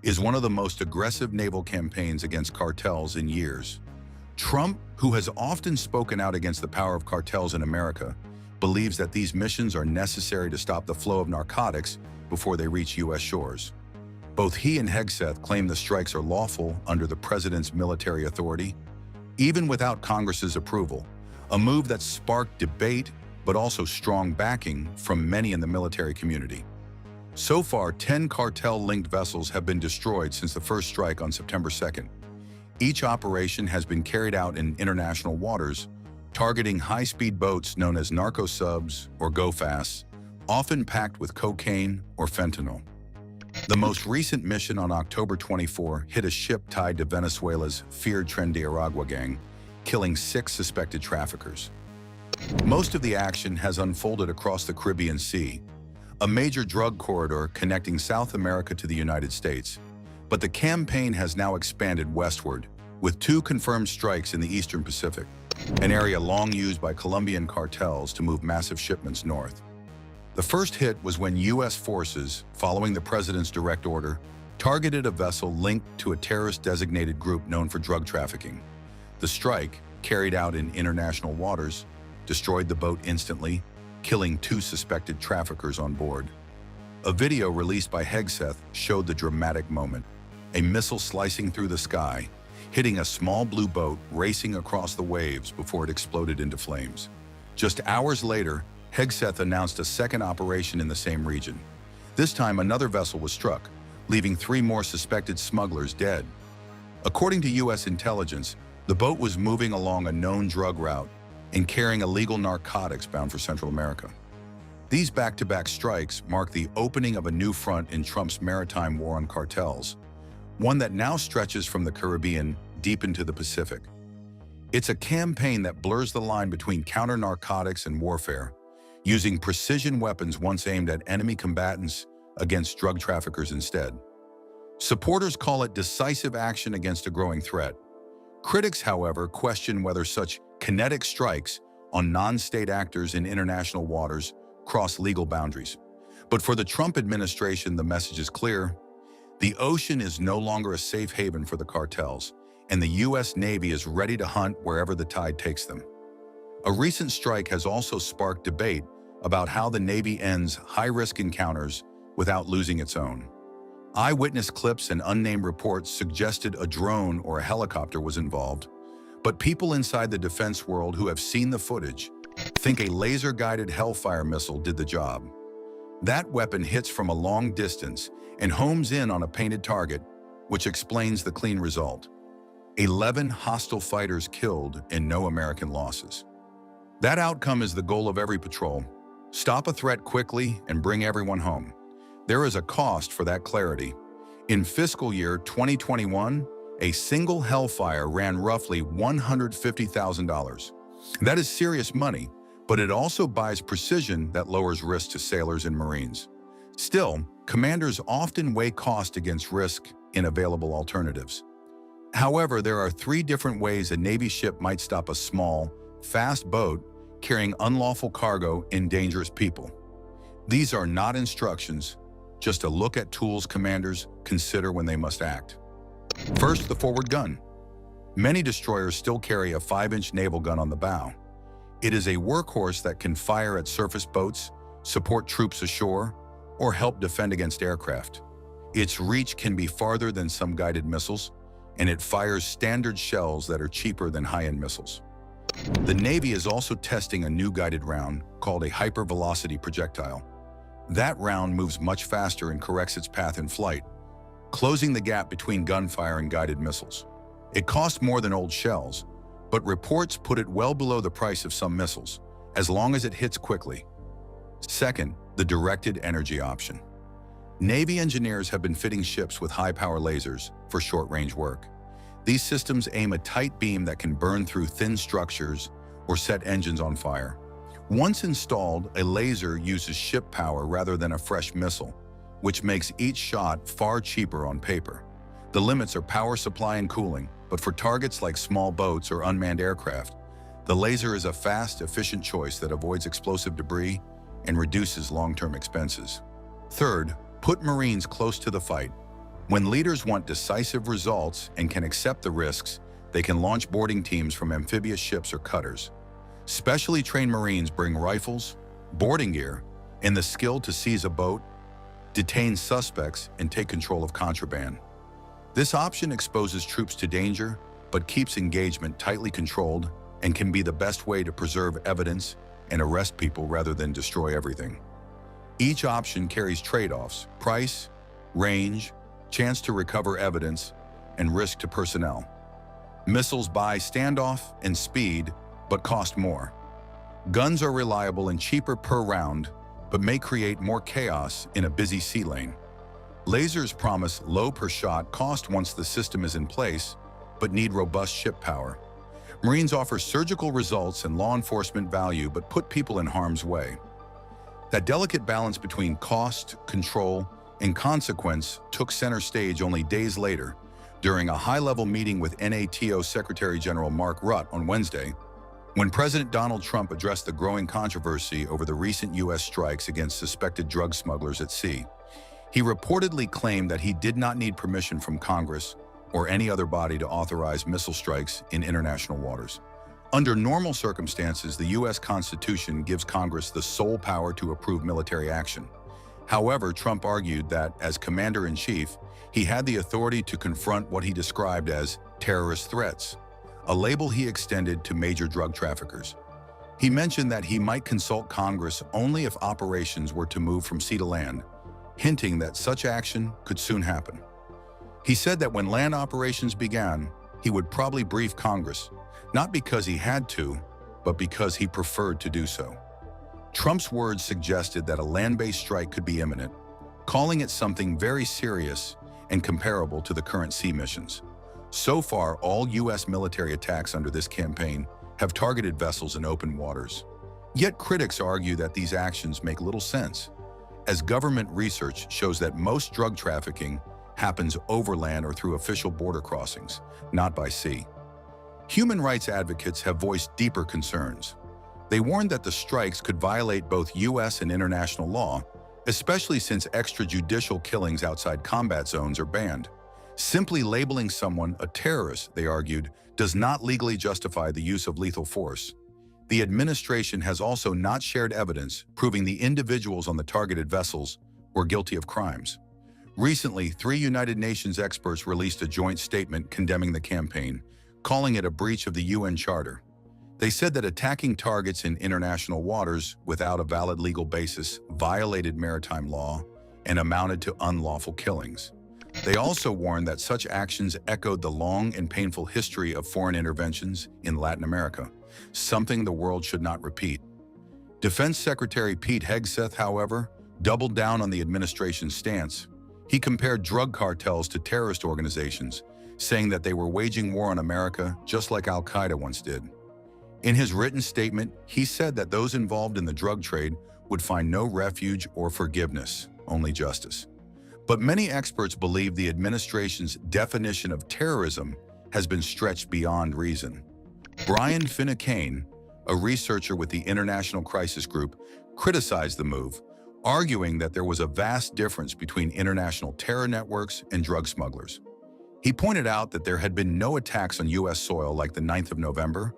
is one of the most aggressive naval campaigns against cartels in years. Trump, who has often spoken out against the power of cartels in America, believes that these missions are necessary to stop the flow of narcotics before they reach U.S. shores. Both he and Hegseth claim the strikes are lawful under the president's military authority, even without Congress's approval, a move that sparked debate but also strong backing from many in the military community. So far, 10 cartel-linked vessels have been destroyed since the first strike on September 2nd. Each operation has been carried out in international waters, targeting high-speed boats known as narco subs or go-fasts, often packed with cocaine or fentanyl. The most recent mission on October 24 hit a ship tied to Venezuela's feared Tren de Aragua gang, killing 6 suspected traffickers. Most of the action has unfolded across the Caribbean Sea, a major drug corridor connecting South America to the United States. But the campaign has now expanded westward, with 2 confirmed strikes in the Eastern Pacific, an area long used by Colombian cartels to move massive shipments north. The first hit was when U.S. forces, following the president's direct order, targeted a vessel linked to a terrorist-designated group known for drug trafficking. The strike, carried out in international waters, destroyed the boat instantly, killing 2 suspected traffickers on board. A video released by Hegseth showed the dramatic moment, a missile slicing through the sky, hitting a small blue boat racing across the waves before it exploded into flames. Just hours later, Hegseth announced a second operation in the same region. This time, another vessel was struck, leaving 3 more suspected smugglers dead. According to U.S. intelligence, the boat was moving along a known drug route and carrying illegal narcotics bound for Central America. These back-to-back strikes mark the opening of a new front in Trump's maritime war on cartels, one that now stretches from the Caribbean deep into the Pacific. It's a campaign that blurs the line between counter-narcotics and warfare, using precision weapons once aimed at enemy combatants against drug traffickers instead. Supporters call it decisive action against a growing threat. Critics, however, question whether such kinetic strikes on non-state actors in international waters cross legal boundaries. But for the Trump administration, the message is clear. The ocean is no longer a safe haven for the cartels, and the U.S. Navy is ready to hunt wherever the tide takes them. A recent strike has also sparked debate about how the Navy ends high-risk encounters without losing its own. Eyewitness clips and unnamed reports suggested a drone or a helicopter was involved, but people inside the defense world who have seen the footage think a laser-guided Hellfire missile did the job. That weapon hits from a long distance and homes in on a painted target, which explains the clean result. 11 hostile fighters killed and no American losses. That outcome is the goal of every patrol. Stop a threat quickly and bring everyone home. There is a cost for that clarity. In fiscal year 2021, a single Hellfire ran roughly $150,000. That is serious money, but it also buys precision that lowers risk to sailors and Marines. Still, Commanders often weigh cost against risk in available alternatives. However, there are three different ways a Navy ship might stop a small, fast boat carrying unlawful cargo and dangerous people. These are not instructions, just a look at tools commanders consider when they must act. First, the forward gun. Many destroyers still carry a 5-inch naval gun on the bow. It is a workhorse that can fire at surface boats, support troops ashore, or help defend against aircraft. Its reach can be farther than some guided missiles, and it fires standard shells that are cheaper than high-end missiles. The Navy is also testing a new guided round called a hypervelocity projectile. That round moves much faster and corrects its path in flight, closing the gap between gunfire and guided missiles. It costs more than old shells, but reports put it well below the price of some missiles, as long as it hits quickly. Second, the directed energy option. Navy engineers have been fitting ships with high-power lasers for short-range work. These systems aim a tight beam that can burn through thin structures or set engines on fire. Once installed, a laser uses ship power rather than a fresh missile, which makes each shot far cheaper on paper. The limits are power supply and cooling, but for targets like small boats or unmanned aircraft, the laser is a fast, efficient choice that avoids explosive debris and reduces long-term expenses. Third, put Marines close to the fight. When leaders want decisive results and can accept the risks, they can launch boarding teams from amphibious ships or cutters. Specially trained Marines bring rifles, boarding gear, and the skill to seize a boat, detain suspects, and take control of contraband. This option exposes troops to danger, but keeps engagement tightly controlled and can be the best way to preserve evidence and arrest people rather than destroy everything. Each option carries trade-offs: price, range, chance to recover evidence, and risk to personnel. Missiles buy standoff and speed, but cost more. Guns are reliable and cheaper per round, but may create more chaos in a busy sea lane. Lasers promise low per shot cost once the system is in place, but need robust ship power. Marines offer surgical results and law enforcement value, but put people in harm's way. That delicate balance between cost, control, and consequence took center stage only days later during a high-level meeting with NATO Secretary General Mark Rutte on Wednesday, when President Donald Trump addressed the growing controversy over the recent U.S. strikes against suspected drug smugglers at sea. He reportedly claimed that he did not need permission from Congress or any other body to authorize missile strikes in international waters. Under normal circumstances, the U.S. Constitution gives Congress the sole power to approve military action. However, Trump argued that, as commander-in-chief, he had the authority to confront what he described as terrorist threats, a label he extended to major drug traffickers. He mentioned that he might consult Congress only if operations were to move from sea to land, hinting that such action could soon happen. He said that when land operations began, he would probably brief Congress, not because he had to, but because he preferred to do so. Trump's words suggested that a land-based strike could be imminent, calling it something very serious and comparable to the current sea missions. So far, all U.S. military attacks under this campaign have targeted vessels in open waters. Yet critics argue that these actions make little sense, as government research shows that most drug trafficking happens overland or through official border crossings, not by sea. Human rights advocates have voiced deeper concerns. They warned that the strikes could violate both U.S. and international law, especially since extrajudicial killings outside combat zones are banned. Simply labeling someone a terrorist, they argued, does not legally justify the use of lethal force. The administration has also not shared evidence proving the individuals on the targeted vessels were guilty of crimes. Recently, 3 United Nations experts released a joint statement condemning the campaign, calling it a breach of the UN Charter. They said that attacking targets in international waters without a valid legal basis violated maritime law and amounted to unlawful killings. They also warned that such actions echoed the long and painful history of foreign interventions in Latin America, something the world should not repeat. Defense Secretary Pete Hegseth, however, doubled down on the administration's stance. He compared drug cartels to terrorist organizations, saying that they were waging war on America just like Al-Qaeda once did. In his written statement, he said that those involved in the drug trade would find no refuge or forgiveness, only justice. But many experts believe the administration's definition of terrorism has been stretched beyond reason. Brian Finucane, a researcher with the International Crisis Group, criticized the move, arguing that there was a vast difference between international terror networks and drug smugglers. He pointed out that there had been no attacks on U.S. soil like the 9th of November,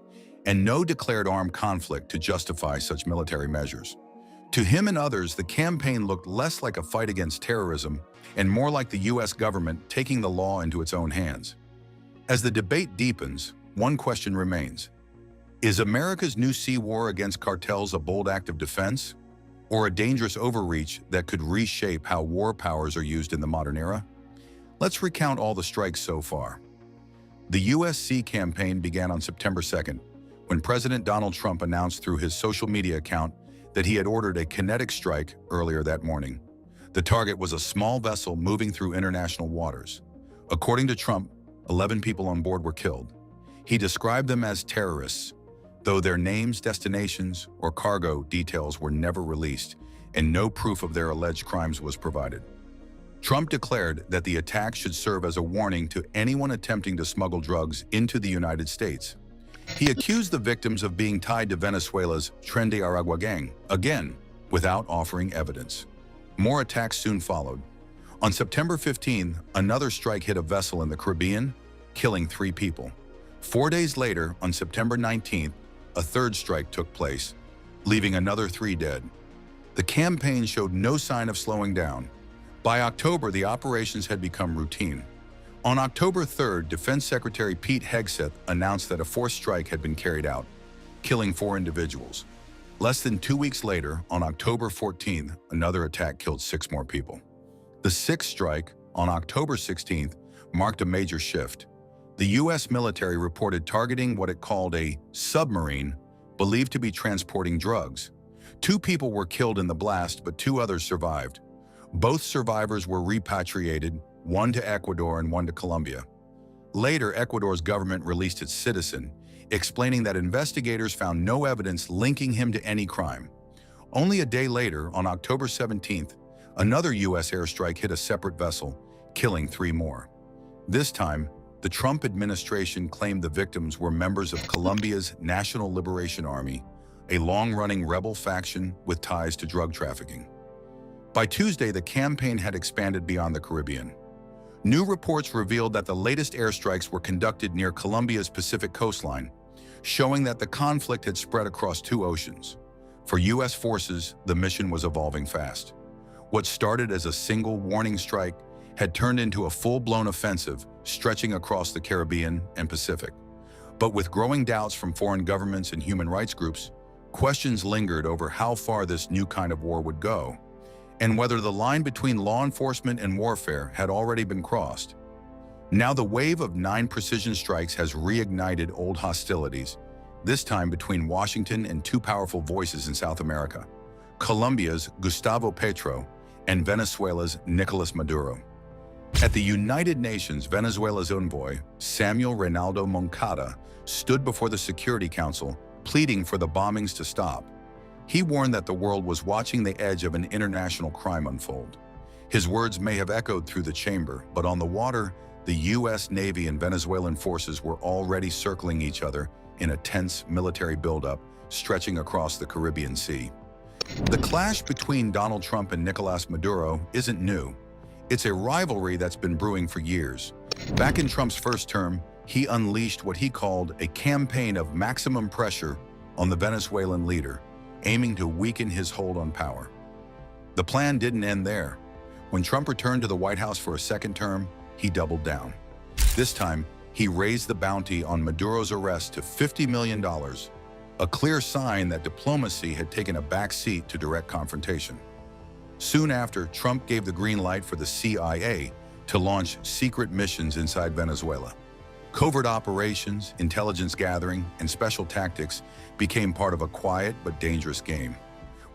and no declared armed conflict to justify such military measures. To him and others, the campaign looked less like a fight against terrorism and more like the U.S. government taking the law into its own hands. As the debate deepens, one question remains. Is America's new sea war against cartels a bold act of defense, or a dangerous overreach that could reshape how war powers are used in the modern era? Let's recount all the strikes so far. The U.S. Sea campaign began on September 2nd, when President Donald Trump announced through his social media account that he had ordered a kinetic strike earlier that morning. The target was a small vessel moving through international waters. According to Trump, 11 people on board were killed. He described them as terrorists, though their names, destinations, or cargo details were never released, and no proof of their alleged crimes was provided. Trump declared that the attack should serve as a warning to anyone attempting to smuggle drugs into the United States. He accused the victims of being tied to Venezuela's Tren de Aragua gang, again, without offering evidence. More attacks soon followed. On September 15, another strike hit a vessel in the Caribbean, killing 3 people. 4 days later, on September 19th, a third strike took place, leaving another 3 dead. The campaign showed no sign of slowing down. By October, the operations had become routine. On October 3rd, Defense Secretary Pete Hegseth announced that a 4th strike had been carried out, killing 4 individuals. Less than 2 weeks later, on October 14th, another attack killed 6 more people. The 6th strike, on October 16th, marked a major shift. The U.S. military reported targeting what it called a submarine believed to be transporting drugs. 2 people were killed in the blast, but 2 others survived. Both survivors were repatriated, one to Ecuador and one to Colombia. Later, Ecuador's government released its citizen, explaining that investigators found no evidence linking him to any crime. Only a day later, on October 17th, another U.S. airstrike hit a separate vessel, killing 3 more. This time, the Trump administration claimed the victims were members of Colombia's National Liberation Army, a long-running rebel faction with ties to drug trafficking. By Tuesday, the campaign had expanded beyond the Caribbean. New reports revealed that the latest airstrikes were conducted near Colombia's Pacific coastline, showing that the conflict had spread across 2 oceans. For U.S. forces, the mission was evolving fast. What started as a single warning strike had turned into a full-blown offensive stretching across the Caribbean and Pacific. But with growing doubts from foreign governments and human rights groups, questions lingered over how far this new kind of war would go, and whether the line between law enforcement and warfare had already been crossed. Now the wave of 9 precision strikes has reignited old hostilities, this time between Washington and 2 powerful voices in South America, Colombia's Gustavo Petro and Venezuela's Nicolas Maduro. At the United Nations, Venezuela's envoy, Samuel Reynaldo Moncada, stood before the Security Council, pleading for the bombings to stop. He warned that the world was watching the edge of an international crime unfold. His words may have echoed through the chamber, but on the water, the U.S. Navy and Venezuelan forces were already circling each other in a tense military buildup stretching across the Caribbean Sea. The clash between Donald Trump and Nicolas Maduro isn't new. It's a rivalry that's been brewing for years. Back in Trump's first term, he unleashed what he called a campaign of maximum pressure on the Venezuelan leader, aiming to weaken his hold on power. The plan didn't end there. When Trump returned to the White House for a second term, he doubled down. This time, he raised the bounty on Maduro's arrest to $50 million, a clear sign that diplomacy had taken a back seat to direct confrontation. Soon after, Trump gave the green light for the CIA to launch secret missions inside Venezuela. Covert operations, intelligence gathering, and special tactics became part of a quiet but dangerous game.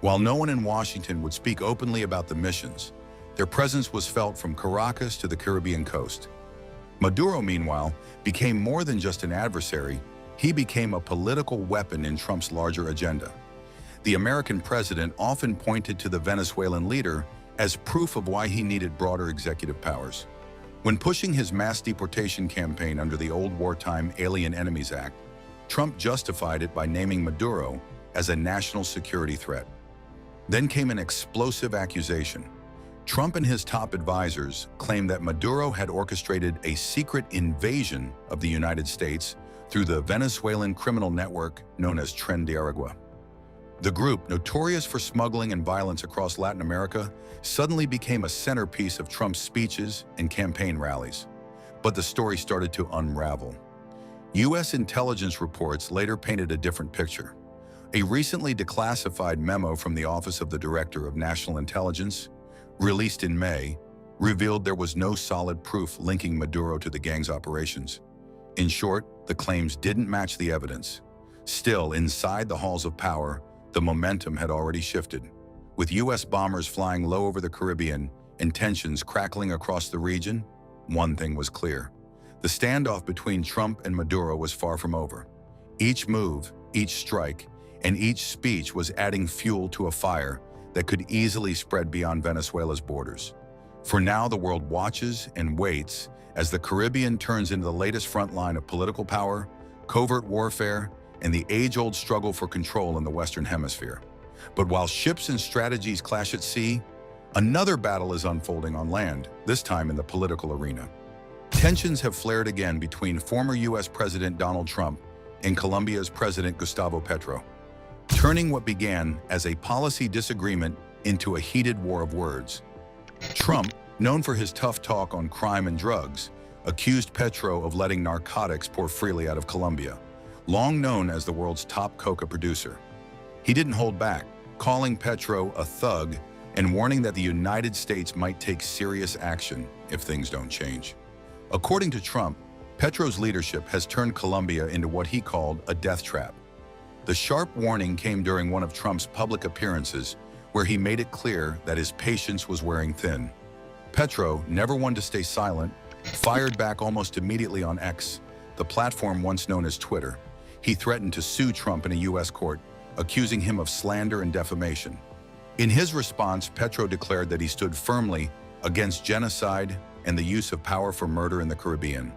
While no one in Washington would speak openly about the missions, their presence was felt from Caracas to the Caribbean coast. Maduro, meanwhile, became more than just an adversary. He became a political weapon in Trump's larger agenda. The American president often pointed to the Venezuelan leader as proof of why he needed broader executive powers. When pushing his mass deportation campaign under the old wartime Alien Enemies Act, Trump justified it by naming Maduro as a national security threat. Then came an explosive accusation. Trump and his top advisors claimed that Maduro had orchestrated a secret invasion of the United States through the Venezuelan criminal network known as Tren de Aragua. The group, notorious for smuggling and violence across Latin America, suddenly became a centerpiece of Trump's speeches and campaign rallies. But the story started to unravel. U.S. intelligence reports later painted a different picture. A recently declassified memo from the Office of the Director of National Intelligence, released in May, revealed there was no solid proof linking Maduro to the gang's operations. In short, the claims didn't match the evidence. Still, inside the halls of power, the momentum had already shifted. With U.S. bombers flying low over the Caribbean and tensions crackling across the region, one thing was clear. The standoff between Trump and Maduro was far from over. Each move, each strike, and each speech was adding fuel to a fire that could easily spread beyond Venezuela's borders. For now, the world watches and waits as the Caribbean turns into the latest front line of political power, covert warfare, and the age-old struggle for control in the Western Hemisphere. But while ships and strategies clash at sea, another battle is unfolding on land, this time in the political arena. Tensions have flared again between former U.S. President Donald Trump and Colombia's President Gustavo Petro, turning what began as a policy disagreement into a heated war of words. Trump, known for his tough talk on crime and drugs, accused Petro of letting narcotics pour freely out of Colombia, long known as the world's top coca producer. He didn't hold back, calling Petro a thug and warning that the United States might take serious action if things don't change. According to Trump, Petro's leadership has turned Colombia into what he called a death trap. The sharp warning came during one of Trump's public appearances, where he made it clear that his patience was wearing thin. Petro, never one to stay silent, fired back almost immediately on X, the platform once known as Twitter. He threatened to sue Trump in a U.S. court, accusing him of slander and defamation. In his response, Petro declared that he stood firmly against genocide and the use of power for murder in the Caribbean.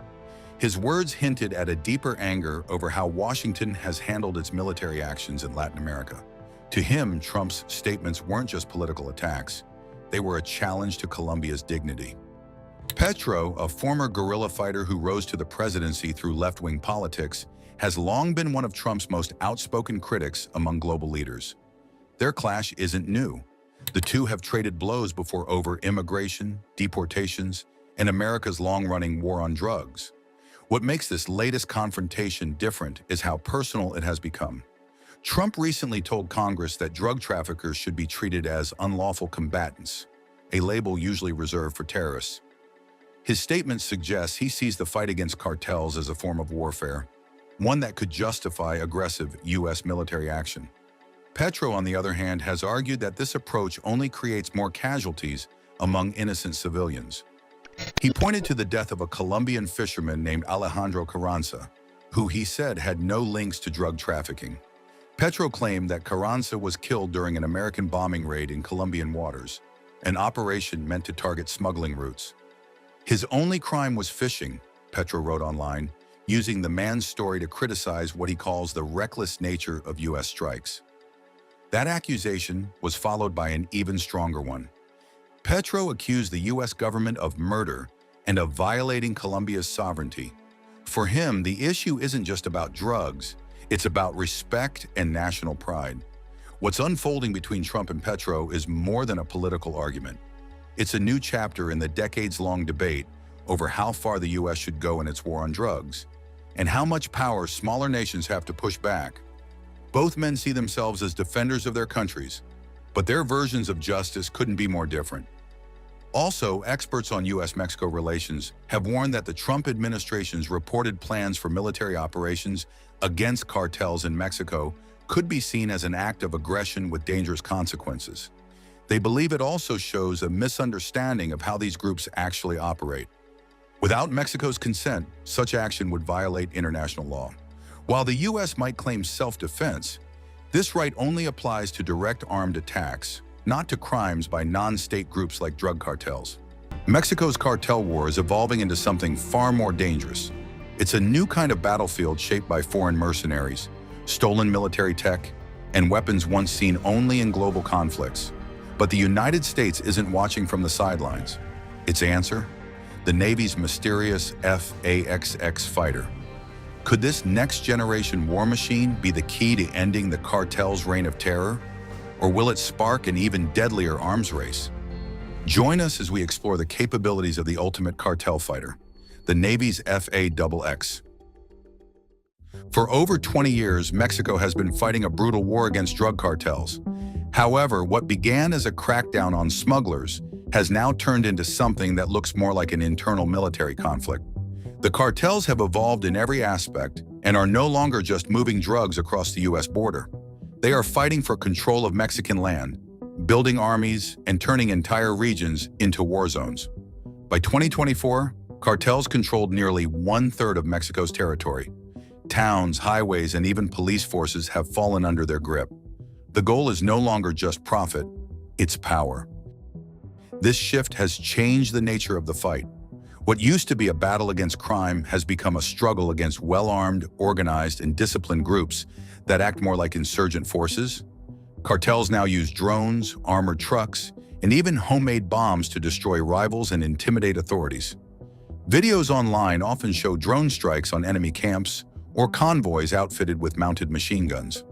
His words hinted at a deeper anger over how Washington has handled its military actions in Latin America. To him, Trump's statements weren't just political attacks. They were a challenge to Colombia's dignity. Petro, a former guerrilla fighter who rose to the presidency through left-wing politics, has long been one of Trump's most outspoken critics among global leaders. Their clash isn't new. The two have traded blows before over immigration, deportations, and America's long-running war on drugs. What makes this latest confrontation different is how personal it has become. Trump recently told Congress that drug traffickers should be treated as unlawful combatants, a label usually reserved for terrorists. His statement suggests he sees the fight against cartels as a form of warfare, one that could justify aggressive U.S. military action. Petro, on the other hand, has argued that this approach only creates more casualties among innocent civilians. He pointed to the death of a Colombian fisherman named Alejandro Carranza, who he said had no links to drug trafficking. Petro claimed that Carranza was killed during an American bombing raid in Colombian waters, an operation meant to target smuggling routes. His only crime was fishing, Petro wrote online, using the man's story to criticize what he calls the reckless nature of U.S. strikes. That accusation was followed by an even stronger one. Petro accused the U.S. government of murder and of violating Colombia's sovereignty. For him, the issue isn't just about drugs, it's about respect and national pride. What's unfolding between Trump and Petro is more than a political argument. It's a new chapter in the decades-long debate over how far the U.S. should go in its war on drugs, and how much power smaller nations have to push back. Both men see themselves as defenders of their countries, but their versions of justice couldn't be more different. Also, experts on U.S.-Mexico relations have warned that the Trump administration's reported plans for military operations against cartels in Mexico could be seen as an act of aggression with dangerous consequences. They believe it also shows a misunderstanding of how these groups actually operate. Without Mexico's consent, such action would violate international law. While the U.S. might claim self-defense, this right only applies to direct armed attacks, not to crimes by non-state groups like drug cartels. Mexico's cartel war is evolving into something far more dangerous. It's a new kind of battlefield shaped by foreign mercenaries, stolen military tech, and weapons once seen only in global conflicts. But the United States isn't watching from the sidelines. Its answer? The Navy's mysterious F/A-XX fighter. Could this next-generation war machine be the key to ending the cartel's reign of terror? Or will it spark an even deadlier arms race? Join us as we explore the capabilities of the ultimate cartel fighter, the Navy's F/A-XX. For over 20 years, Mexico has been fighting a brutal war against drug cartels. However, what began as a crackdown on smugglers has now turned into something that looks more like an internal military conflict. The cartels have evolved in every aspect and are no longer just moving drugs across the US border. They are fighting for control of Mexican land, building armies, and turning entire regions into war zones. By 2024, cartels controlled nearly 1/3 of Mexico's territory. Towns, highways, and even police forces have fallen under their grip. The goal is no longer just profit, it's power. This shift has changed the nature of the fight. What used to be a battle against crime has become a struggle against well-armed, organized, and disciplined groups that act more like insurgent forces. Cartels now use drones, armored trucks, and even homemade bombs to destroy rivals and intimidate authorities. Videos online often show drone strikes on enemy camps or convoys outfitted with mounted machine guns.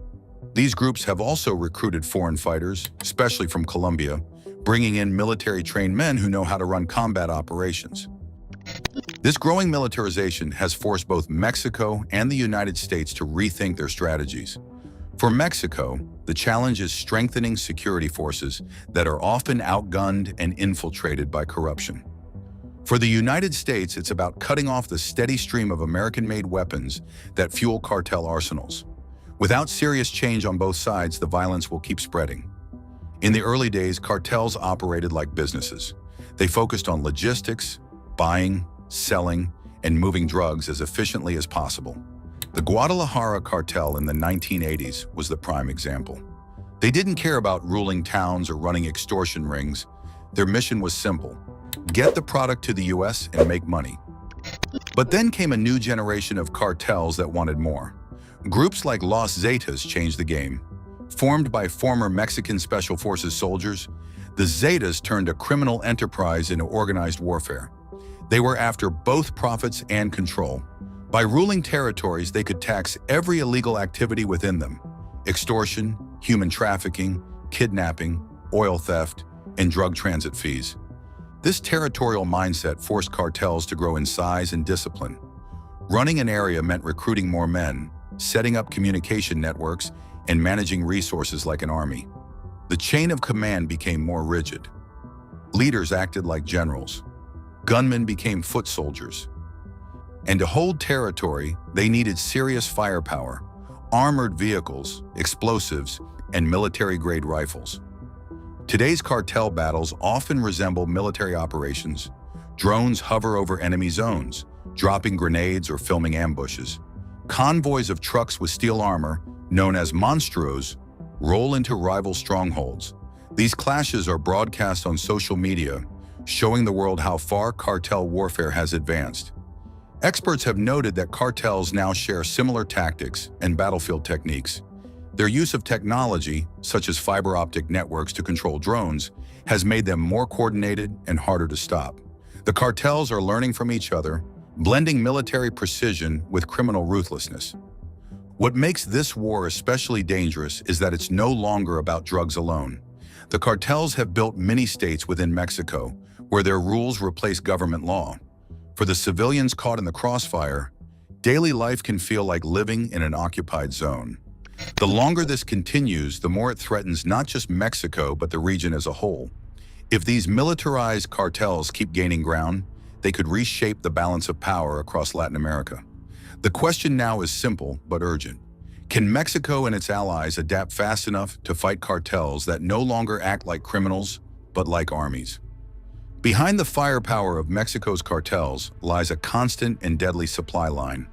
These groups have also recruited foreign fighters, especially from Colombia, bringing in military-trained men who know how to run combat operations. This growing militarization has forced both Mexico and the United States to rethink their strategies. For Mexico, the challenge is strengthening security forces that are often outgunned and infiltrated by corruption. For the United States, it's about cutting off the steady stream of American-made weapons that fuel cartel arsenals. Without serious change on both sides, the violence will keep spreading. In the early days, cartels operated like businesses. They focused on logistics, buying, selling, and moving drugs as efficiently as possible. The Guadalajara cartel in the 1980s was the prime example. They didn't care about ruling towns or running extortion rings. Their mission was simple: get the product to the US and make money. But then came a new generation of cartels that wanted more. Groups like Los Zetas changed the game. Formed by former Mexican Special Forces soldiers, the Zetas turned a criminal enterprise into organized warfare. They were after both profits and control. By ruling territories, they could tax every illegal activity within them: extortion, human trafficking, kidnapping, oil theft, and drug transit fees. This territorial mindset forced cartels to grow in size and discipline. Running an area meant recruiting more men, setting up communication networks, and managing resources like an army. The chain of command became more rigid. Leaders acted like generals. Gunmen became foot soldiers. And to hold territory, they needed serious firepower, armored vehicles, explosives, and military-grade rifles. Today's cartel battles often resemble military operations. Drones hover over enemy zones, dropping grenades or filming ambushes. Convoys of trucks with steel armor, known as monstruos, roll into rival strongholds. These clashes are broadcast on social media, showing the world how far cartel warfare has advanced. Experts have noted that cartels now share similar tactics and battlefield techniques. Their use of technology, such as fiber optic networks to control drones, has made them more coordinated and harder to stop. The cartels are learning from each other, blending military precision with criminal ruthlessness. What makes this war especially dangerous is that it's no longer about drugs alone. The cartels have built mini-states within Mexico, where their rules replace government law. For the civilians caught in the crossfire, daily life can feel like living in an occupied zone. The longer this continues, the more it threatens not just Mexico, but the region as a whole. If these militarized cartels keep gaining ground, they could reshape the balance of power across Latin America. The question now is simple but urgent. Can Mexico and its allies adapt fast enough to fight cartels that no longer act like criminals, but like armies? Behind the firepower of Mexico's cartels lies a constant and deadly supply line,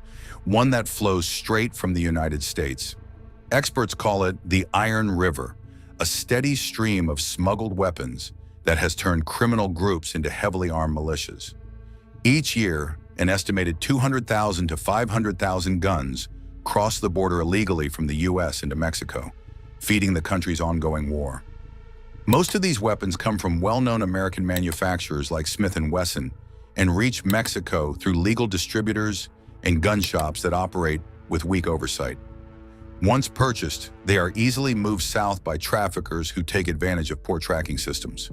one that flows straight from the United States. Experts call it the Iron River, a steady stream of smuggled weapons that has turned criminal groups into heavily armed militias. Each year, an estimated 200,000 to 500,000 guns cross the border illegally from the U.S. into Mexico, feeding the country's ongoing war. Most of these weapons come from well-known American manufacturers like Smith & Wesson and reach Mexico through legal distributors and gun shops that operate with weak oversight. Once purchased, they are easily moved south by traffickers who take advantage of poor tracking systems.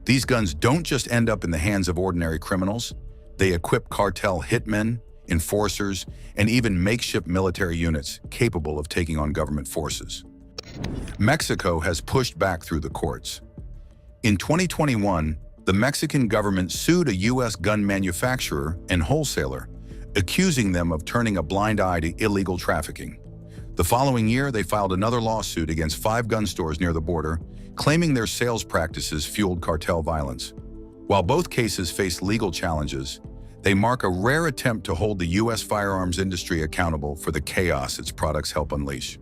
These guns don't just end up in the hands of ordinary criminals. They equip cartel hitmen, enforcers, and even makeshift military units capable of taking on government forces. Mexico has pushed back through the courts. In 2021, the Mexican government sued a U.S. gun manufacturer and wholesaler, accusing them of turning a blind eye to illegal trafficking. The following year, they filed another lawsuit against 5 gun stores near the border, claiming their sales practices fueled cartel violence. While both cases face legal challenges, they mark a rare attempt to hold the U.S. firearms industry accountable for the chaos its products help unleash.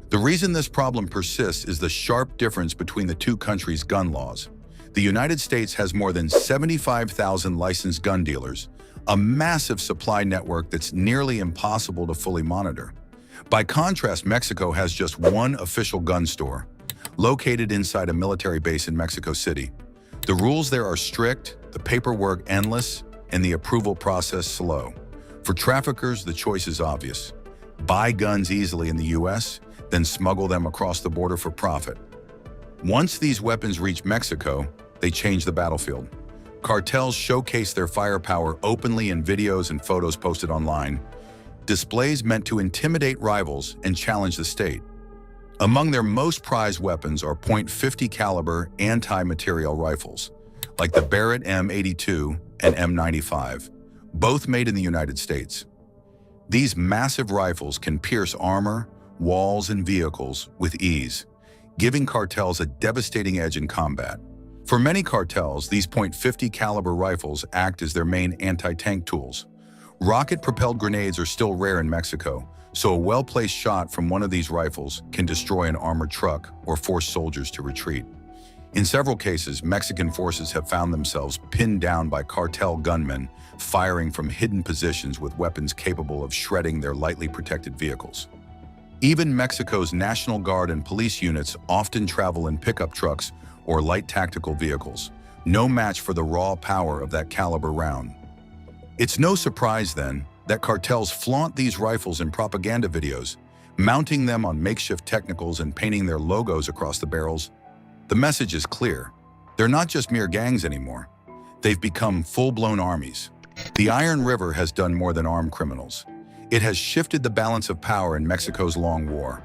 The reason this problem persists is the sharp difference between the two countries' gun laws. The United States has more than 75,000 licensed gun dealers, a massive supply network that's nearly impossible to fully monitor. By contrast, Mexico has just one official gun store, located inside a military base in Mexico City. The rules there are strict, the paperwork endless, and the approval process slow. For traffickers, the choice is obvious. Buy guns easily in the U.S., then smuggle them across the border for profit. Once these weapons reach Mexico, they change the battlefield. Cartels showcase their firepower openly in videos and photos posted online, displays meant to intimidate rivals and challenge the state. Among their most prized weapons are .50 caliber anti-materiel rifles, like the Barrett M82 and M95, both made in the United States. These massive rifles can pierce armor, walls, and vehicles with ease, giving cartels a devastating edge in combat. For many cartels, these .50 caliber rifles act as their main anti-tank tools. Rocket-propelled grenades are still rare in Mexico, so a well-placed shot from one of these rifles can destroy an armored truck or force soldiers to retreat. In several cases, Mexican forces have found themselves pinned down by cartel gunmen firing from hidden positions with weapons capable of shredding their lightly protected vehicles. Even Mexico's National Guard and police units often travel in pickup trucks or light tactical vehicles, no match for the raw power of that caliber round. It's no surprise, then, that cartels flaunt these rifles in propaganda videos, mounting them on makeshift technicals and painting their logos across the barrels. The message is clear. They're not just mere gangs anymore. They've become full-blown armies. The Iron River has done more than arm criminals. It has shifted the balance of power in Mexico's long war.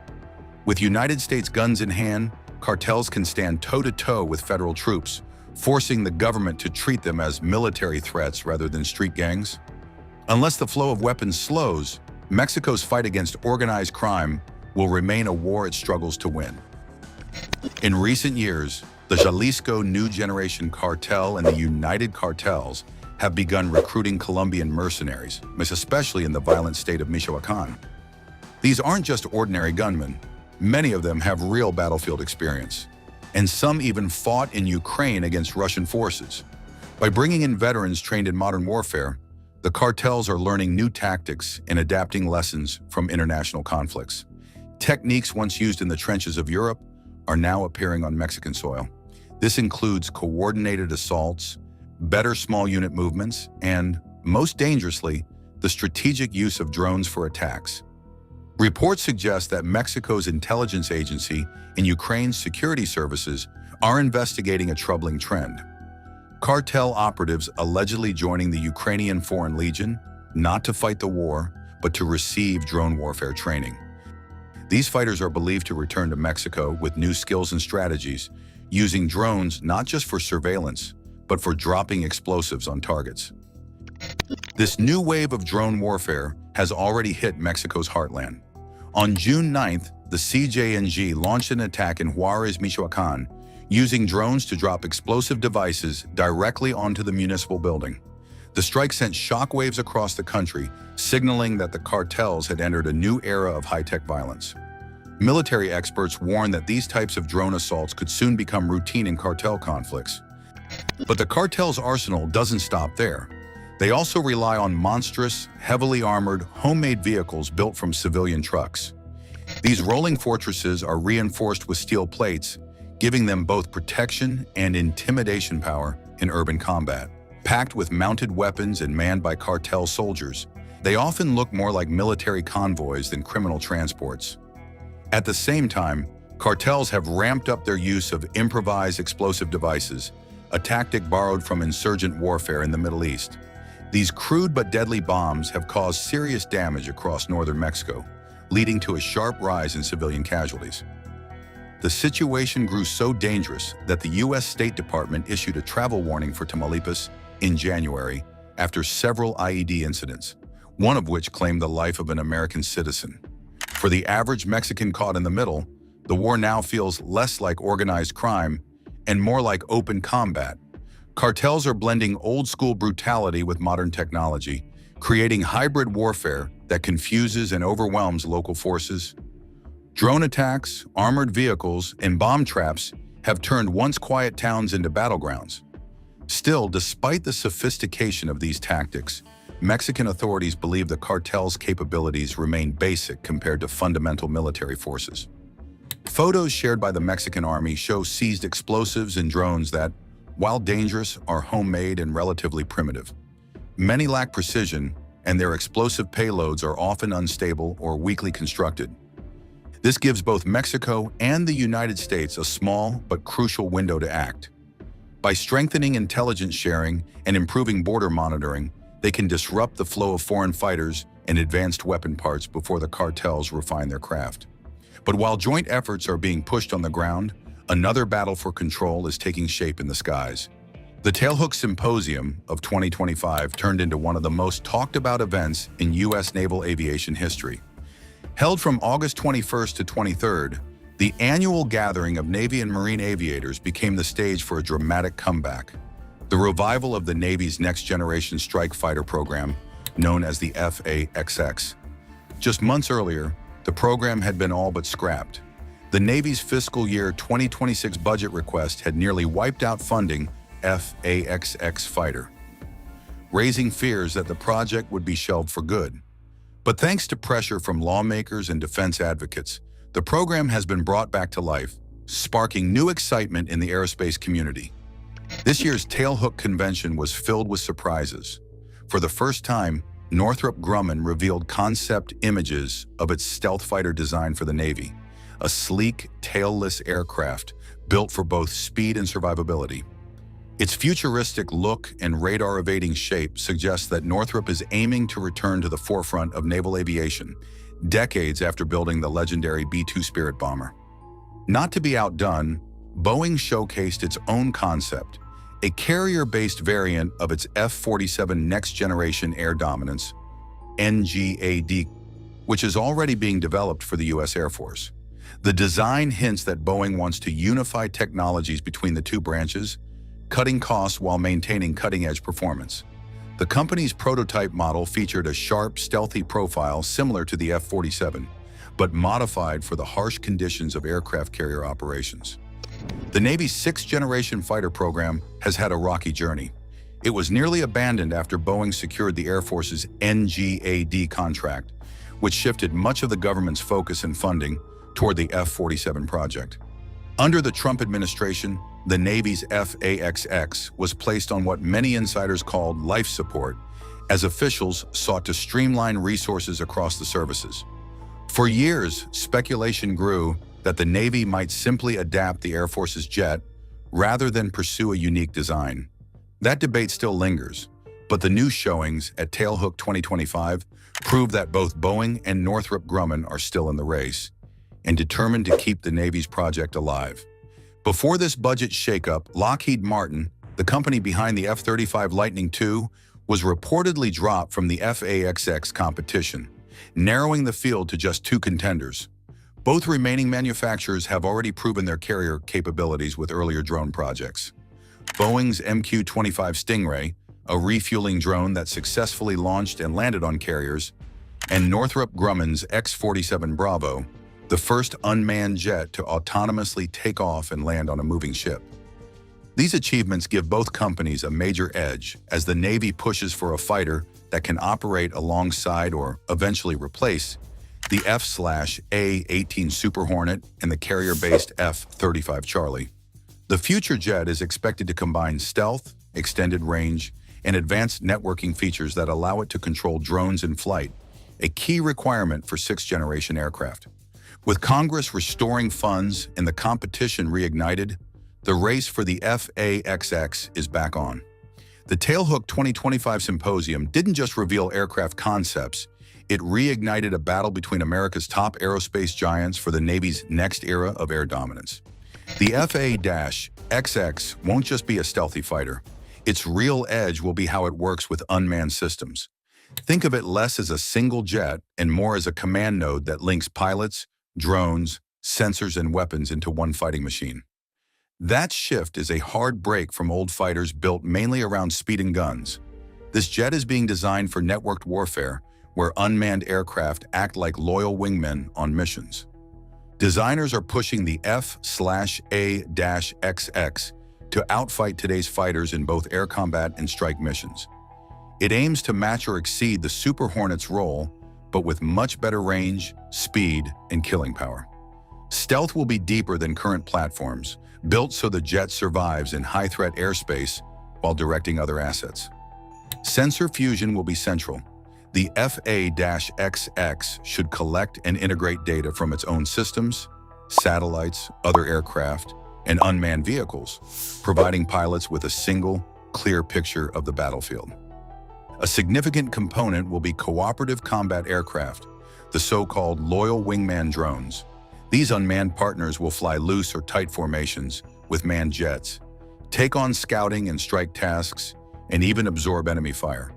With United States guns in hand, cartels can stand toe-to-toe with federal troops, forcing the government to treat them as military threats rather than street gangs. Unless the flow of weapons slows, Mexico's fight against organized crime will remain a war it struggles to win. In recent years, the Jalisco New Generation Cartel and the United Cartels have begun recruiting Colombian mercenaries, especially in the violent state of Michoacán. These aren't just ordinary gunmen. Many of them have real battlefield experience, and some even fought in Ukraine against Russian forces. By bringing in veterans trained in modern warfare, the cartels are learning new tactics and adapting lessons from international conflicts. Techniques once used in the trenches of Europe are now appearing on Mexican soil. This includes coordinated assaults, better small unit movements, and, most dangerously, the strategic use of drones for attacks. Reports suggest that Mexico's intelligence agency and Ukraine's security services are investigating a troubling trend. Cartel operatives allegedly joining the Ukrainian Foreign Legion, not to fight the war, but to receive drone warfare training. These fighters are believed to return to Mexico with new skills and strategies, using drones not just for surveillance, but for dropping explosives on targets. This new wave of drone warfare has already hit Mexico's heartland. On June 9th, the CJNG launched an attack in Juarez, Michoacán, using drones to drop explosive devices directly onto the municipal building. The strike sent shockwaves across the country, signaling that the cartels had entered a new era of high-tech violence. Military experts warn that these types of drone assaults could soon become routine in cartel conflicts. But the cartel's arsenal doesn't stop there. They also rely on monstrous, heavily armored, homemade vehicles built from civilian trucks. These rolling fortresses are reinforced with steel plates, giving them both protection and intimidation power in urban combat. Packed with mounted weapons and manned by cartel soldiers, they often look more like military convoys than criminal transports. At the same time, cartels have ramped up their use of improvised explosive devices, a tactic borrowed from insurgent warfare in the Middle East. These crude but deadly bombs have caused serious damage across northern Mexico, leading to a sharp rise in civilian casualties. The situation grew so dangerous that the U.S. State Department issued a travel warning for Tamaulipas in January after several IED incidents, one of which claimed the life of an American citizen. For the average Mexican caught in the middle, the war now feels less like organized crime and more like open combat. Cartels are blending old-school brutality with modern technology, creating hybrid warfare that confuses and overwhelms local forces. Drone attacks, armored vehicles, and bomb traps have turned once quiet towns into battlegrounds. Still, despite the sophistication of these tactics, Mexican authorities believe the cartel's capabilities remain basic compared to fundamental military forces. Photos shared by the Mexican army show seized explosives and drones that, while dangerous, are homemade and relatively primitive. Many lack precision, and their explosive payloads are often unstable or weakly constructed. This gives both Mexico and the United States a small but crucial window to act. By strengthening intelligence sharing and improving border monitoring, they can disrupt the flow of foreign fighters and advanced weapon parts before the cartels refine their craft. But while joint efforts are being pushed on the ground, another battle for control is taking shape in the skies. The Tailhook Symposium of 2025 turned into one of the most talked about events in U.S. naval aviation history. Held from August 21st to 23rd, the annual gathering of Navy and Marine aviators became the stage for a dramatic comeback. The revival of the Navy's next-generation strike fighter program, known as the FA-XX. Just months earlier, the program had been all but scrapped. The Navy's fiscal year 2026 budget request had nearly wiped out funding FA-XX fighter, raising fears that the project would be shelved for good. But thanks to pressure from lawmakers and defense advocates, the program has been brought back to life, sparking new excitement in the aerospace community. This year's Tailhook convention was filled with surprises. For the first time, Northrop Grumman revealed concept images of its stealth fighter design for the Navy, a sleek, tailless aircraft built for both speed and survivability. Its futuristic look and radar-evading shape suggests that Northrop is aiming to return to the forefront of naval aviation, decades after building the legendary B-2 Spirit bomber. Not to be outdone, Boeing showcased its own concept, a carrier-based variant of its F-47 Next Generation Air Dominance, NGAD, which is already being developed for the U.S. Air Force. The design hints that Boeing wants to unify technologies between the two branches, cutting costs while maintaining cutting-edge performance. The company's prototype model featured a sharp, stealthy profile similar to the F-47, but modified for the harsh conditions of aircraft carrier operations. The Navy's sixth-generation fighter program has had a rocky journey. It was nearly abandoned after Boeing secured the Air Force's NGAD contract, which shifted much of the government's focus and funding toward the F-47 project. Under the Trump administration, the Navy's FA-XX was placed on what many insiders called life support, as officials sought to streamline resources across the services. For years, speculation grew that the Navy might simply adapt the Air Force's jet rather than pursue a unique design. That debate still lingers, but the new showings at Tailhook 2025 prove that both Boeing and Northrop Grumman are still in the race and determined to keep the Navy's project alive. Before this budget shakeup, Lockheed Martin, the company behind the F-35 Lightning II, was reportedly dropped from the FA-XX competition, narrowing the field to just two contenders. Both remaining manufacturers have already proven their carrier capabilities with earlier drone projects. Boeing's MQ-25 Stingray, a refueling drone that successfully launched and landed on carriers, and Northrop Grumman's X-47 Bravo, the first unmanned jet to autonomously take off and land on a moving ship. These achievements give both companies a major edge as the Navy pushes for a fighter that can operate alongside or eventually replace the F/A-18 Super Hornet and the carrier-based F-35 Charlie. The future jet is expected to combine stealth, extended range, and advanced networking features that allow it to control drones in flight, a key requirement for sixth-generation aircraft. With Congress restoring funds and the competition reignited, the race for the FAXX is back on. The Tailhook 2025 Symposium didn't just reveal aircraft concepts, it reignited a battle between America's top aerospace giants for the Navy's next era of air dominance. The FA-XX won't just be a stealthy fighter. Its real edge will be how it works with unmanned systems. Think of it less as a single jet and more as a command node that links pilots, drones, sensors, and weapons into one fighting machine. That shift is a hard break from old fighters built mainly around speed and guns. This jet is being designed for networked warfare, where unmanned aircraft act like loyal wingmen on missions. Designers are pushing the F/A-XX to outfight today's fighters in both air combat and strike missions. It aims to match or exceed the Super Hornet's role, but with much better range, speed, and killing power. Stealth will be deeper than current platforms, built so the jet survives in high-threat airspace while directing other assets. Sensor fusion will be central. The FA-XX should collect and integrate data from its own systems, satellites, other aircraft, and unmanned vehicles, providing pilots with a single, clear picture of the battlefield. A significant component will be cooperative combat aircraft, the so-called loyal wingman drones. These unmanned partners will fly loose or tight formations with manned jets, take on scouting and strike tasks, and even absorb enemy fire.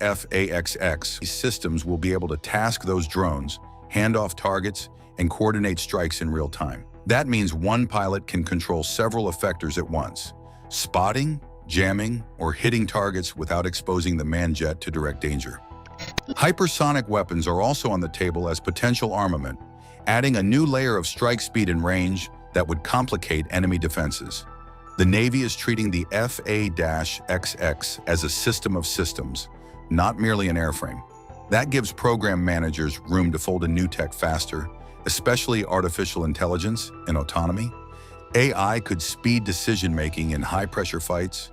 FAXX systems will be able to task those drones, hand off targets, and coordinate strikes in real time. That means one pilot can control several effectors at once, spotting, jamming, or hitting targets without exposing the manned jet to direct danger. Hypersonic weapons are also on the table as potential armament, adding a new layer of strike speed and range that would complicate enemy defenses. The Navy is treating the FA-XX as a system of systems, not merely an airframe. That gives program managers room to fold in new tech faster, especially artificial intelligence and autonomy. AI could speed decision-making in high-pressure fights,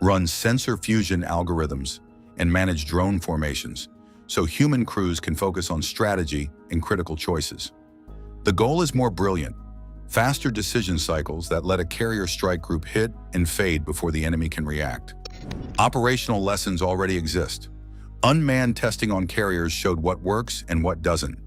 run sensor fusion algorithms, and manage drone formations, so human crews can focus on strategy and critical choices. The goal is more brilliant, faster decision cycles that let a carrier strike group hit and fade before the enemy can react. Operational lessons already exist. Unmanned testing on carriers showed what works and what doesn't.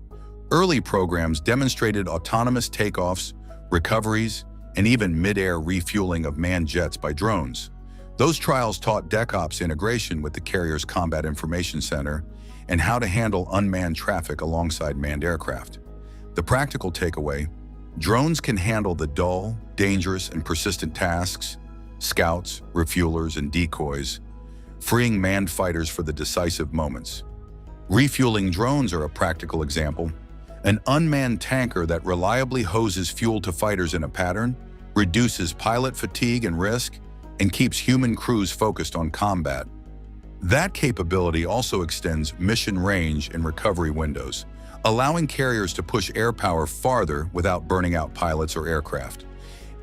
Early programs demonstrated autonomous takeoffs, recoveries, and even mid-air refueling of manned jets by drones. Those trials taught DecOps integration with the carrier's Combat Information Center and how to handle unmanned traffic alongside manned aircraft. The practical takeaway: drones can handle the dull, dangerous, and persistent tasks, scouts, refuelers, and decoys, freeing manned fighters for the decisive moments. Refueling drones are a practical example. An unmanned tanker that reliably hoses fuel to fighters in a pattern reduces pilot fatigue and risk and keeps human crews focused on combat. That capability also extends mission range and recovery windows, allowing carriers to push air power farther without burning out pilots or aircraft.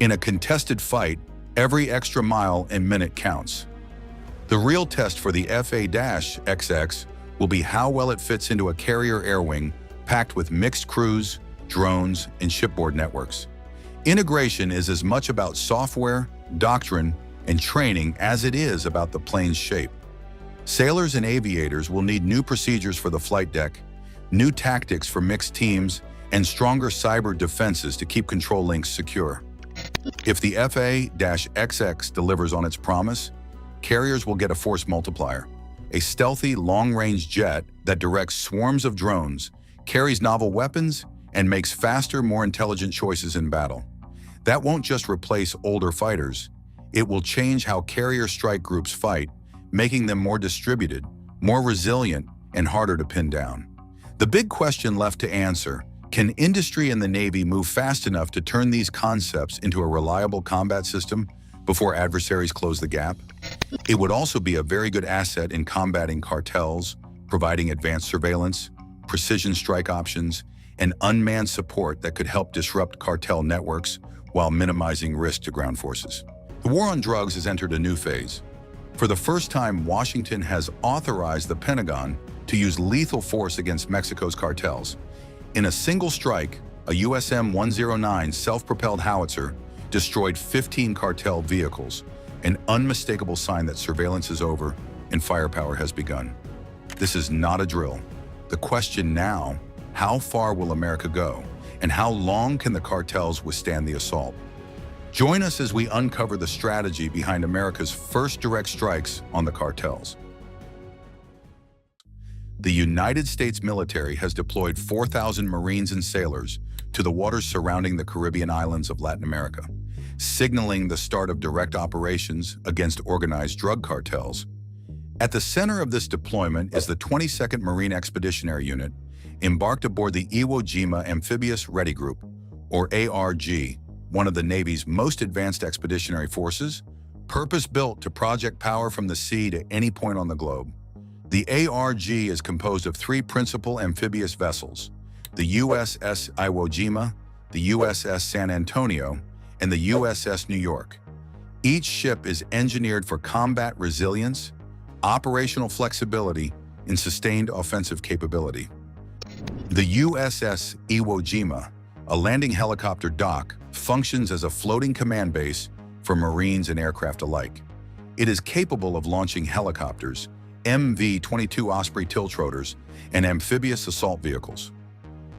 In a contested fight, every extra mile and minute counts. The real test for the FA-XX will be how well it fits into a carrier air wing packed with mixed crews, drones, and shipboard networks. Integration is as much about software, doctrine, and training as it is about the plane's shape. Sailors and aviators will need new procedures for the flight deck, new tactics for mixed teams, and stronger cyber defenses to keep control links secure. If the FA-XX delivers on its promise, carriers will get a force multiplier, a stealthy, long-range jet that directs swarms of drones, carries novel weapons, and makes faster, more intelligent choices in battle. That won't just replace older fighters. It will change how carrier strike groups fight, making them more distributed, more resilient, and harder to pin down. The big question left to answer: Can industry and the Navy move fast enough to turn these concepts into a reliable combat system before adversaries close the gap? It would also be a very good asset in combating cartels, providing advanced surveillance, precision strike options, and unmanned support that could help disrupt cartel networks while minimizing risk to ground forces. The war on drugs has entered a new phase. For the first time, Washington has authorized the Pentagon to use lethal force against Mexico's cartels. In a single strike, a USM-109 self-propelled howitzer destroyed 15 cartel vehicles, an unmistakable sign that surveillance is over and firepower has begun. This is not a drill. The question now, how far will America go? And how long can the cartels withstand the assault? Join us as we uncover the strategy behind America's first direct strikes on the cartels. The United States military has deployed 4,000 Marines and sailors to the waters surrounding the Caribbean islands of Latin America, signaling the start of direct operations against organized drug cartels. At the center of this deployment is the 22nd Marine Expeditionary Unit, embarked aboard the Iwo Jima Amphibious Ready Group, or ARG, one of the Navy's most advanced expeditionary forces, purpose-built to project power from the sea to any point on the globe. The ARG is composed of three principal amphibious vessels: the USS Iwo Jima, the USS San Antonio, and the USS New York. Each ship is engineered for combat resilience, operational flexibility, and sustained offensive capability. The USS Iwo Jima, a landing helicopter dock, functions as a floating command base for Marines and aircraft alike. It is capable of launching helicopters, MV-22 Osprey tiltrotors, and amphibious assault vehicles.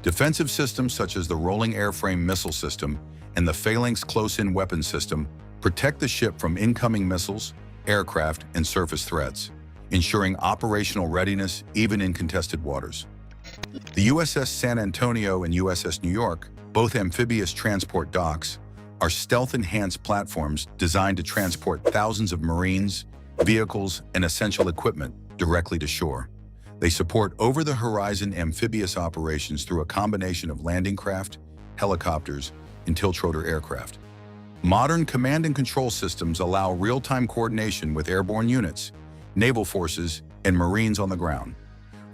Defensive systems such as the Rolling Airframe Missile System and the Phalanx Close-In Weapon System protect the ship from incoming missiles, aircraft, and surface threats, ensuring operational readiness even in contested waters. The USS San Antonio and USS New York, both amphibious transport docks, are stealth-enhanced platforms designed to transport thousands of Marines, vehicles, and essential equipment directly to shore. They support over-the-horizon amphibious operations through a combination of landing craft, helicopters, and tiltrotor aircraft. Modern command and control systems allow real-time coordination with airborne units, naval forces, and Marines on the ground.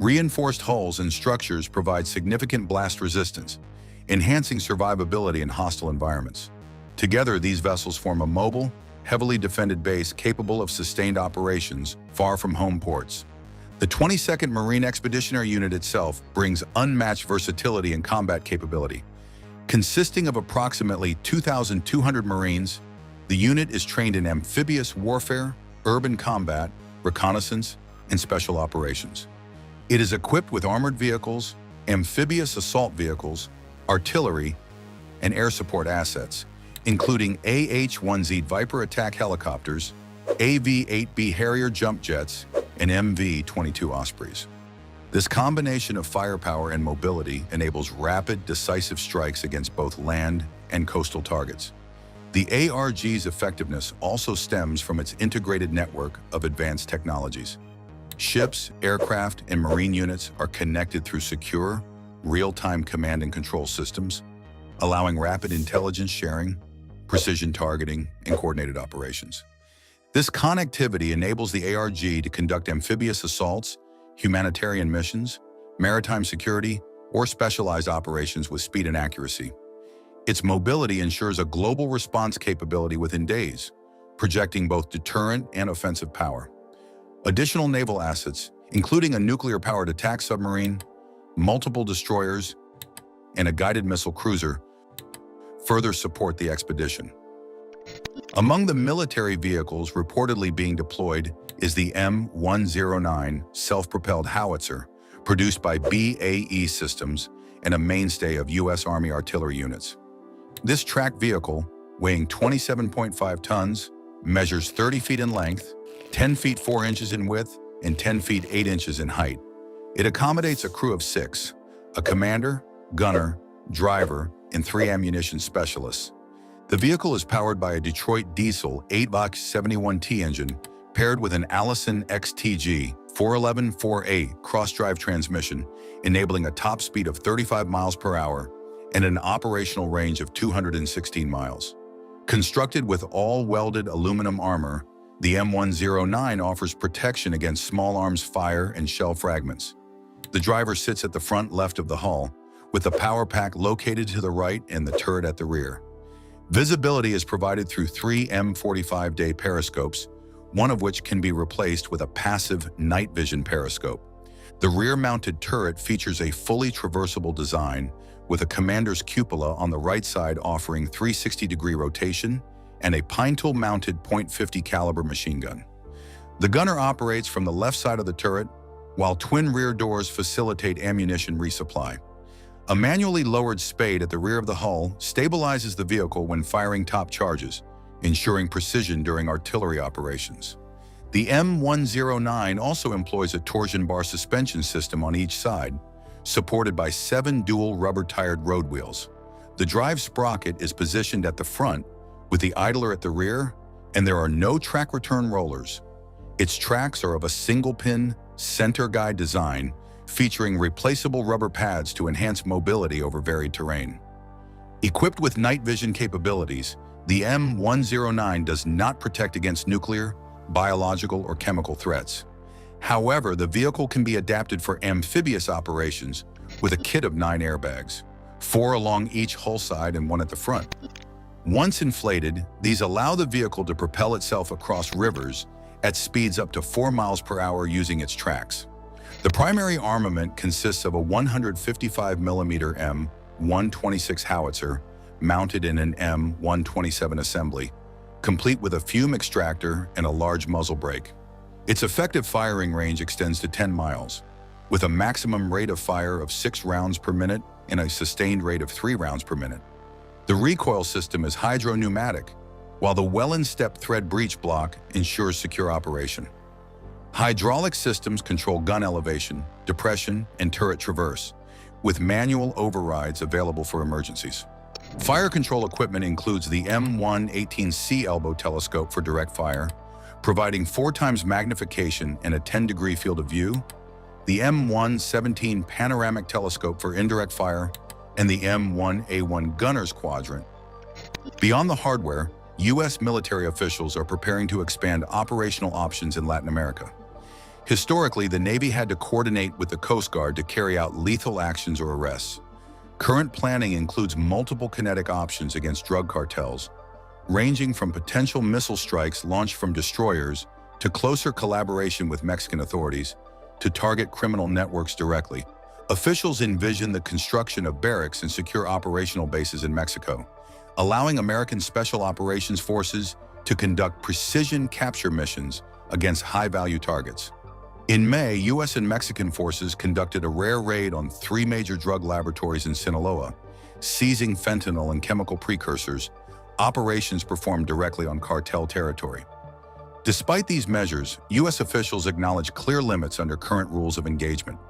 Reinforced hulls and structures provide significant blast resistance, enhancing survivability in hostile environments. Together, these vessels form a mobile, heavily defended base capable of sustained operations far from home ports. The 22nd Marine Expeditionary Unit itself brings unmatched versatility and combat capability. Consisting of approximately 2,200 Marines, the unit is trained in amphibious warfare, urban combat, reconnaissance, and special operations. It is equipped with armored vehicles, amphibious assault vehicles, artillery, and air support assets, including AH-1Z Viper attack helicopters, AV-8B Harrier jump jets, and MV-22 Ospreys. This combination of firepower and mobility enables rapid, decisive strikes against both land and coastal targets. The ARG's effectiveness also stems from its integrated network of advanced technologies. Ships, aircraft, and marine units are connected through secure, real-time command and control systems, allowing rapid intelligence sharing, precision targeting, and coordinated operations. This connectivity enables the ARG to conduct amphibious assaults, humanitarian missions, maritime security, or specialized operations with speed and accuracy. Its mobility ensures a global response capability within days, projecting both deterrent and offensive power. Additional naval assets, including a nuclear-powered attack submarine, multiple destroyers, and a guided missile cruiser, further support the expedition. Among the military vehicles reportedly being deployed is the M109 self-propelled howitzer, produced by BAE Systems and a mainstay of U.S. Army artillery units. This tracked vehicle, weighing 27.5 tons, measures 30 feet in length, 10 feet 4 inches in width, and 10 feet 8 inches in height. It accommodates a crew of 6, a commander, gunner, driver, and 3 ammunition specialists. The vehicle is powered by a Detroit diesel 8-box 71T engine paired with an Allison XTG 411-4A cross-drive transmission, enabling a top speed of 35 miles per hour and an operational range of 216 miles. Constructed with all-welded aluminum armor, the M109 offers protection against small arms fire and shell fragments. The driver sits at the front left of the hull, with the power pack located to the right and the turret at the rear. Visibility is provided through 3 M45-day periscopes, one of which can be replaced with a passive night vision periscope. The rear-mounted turret features a fully traversable design with a commander's cupola on the right side offering 360-degree rotation and a pine tool-mounted .50 caliber machine gun. The gunner operates from the left side of the turret, while twin rear doors facilitate ammunition resupply. A manually lowered spade at the rear of the hull stabilizes the vehicle when firing top charges, ensuring precision during artillery operations. The M109 also employs a torsion bar suspension system on each side, supported by 7 dual rubber-tired road wheels. The drive sprocket is positioned at the front, with the idler at the rear, and there are no track return rollers. Its tracks are of a single-pin, center guide design, featuring replaceable rubber pads to enhance mobility over varied terrain. Equipped with night vision capabilities, the M109 does not protect against nuclear, biological, or chemical threats. However, the vehicle can be adapted for amphibious operations with a kit of 9 airbags, 4 along each hull side and 1 at the front. Once inflated, these allow the vehicle to propel itself across rivers at speeds up to 4 miles per hour using its tracks. The primary armament consists of a 155mm M126 howitzer mounted in an M127 assembly, complete with a fume extractor and a large muzzle brake. Its effective firing range extends to 10 miles, with a maximum rate of fire of 6 rounds per minute and a sustained rate of 3 rounds per minute. The recoil system is hydro-pneumatic, while the Welland-step thread breech block ensures secure operation. Hydraulic systems control gun elevation, depression, and turret traverse, with manual overrides available for emergencies. Fire control equipment includes the M118C elbow telescope for direct fire, providing 4 times magnification and a 10-degree field of view, the M117 panoramic telescope for indirect fire, and the M1A1 gunner's quadrant. Beyond the hardware, U.S. military officials are preparing to expand operational options in Latin America. Historically, the Navy had to coordinate with the Coast Guard to carry out lethal actions or arrests. Current planning includes multiple kinetic options against drug cartels, ranging from potential missile strikes launched from destroyers to closer collaboration with Mexican authorities to target criminal networks directly. Officials envision the construction of barracks and secure operational bases in Mexico, allowing American Special Operations Forces to conduct precision capture missions against high-value targets. In May, U.S. and Mexican forces conducted a rare raid on 3 major drug laboratories in Sinaloa, seizing fentanyl and chemical precursors, operations performed directly on cartel territory. Despite these measures, U.S. officials acknowledge clear limits under current rules of engagement.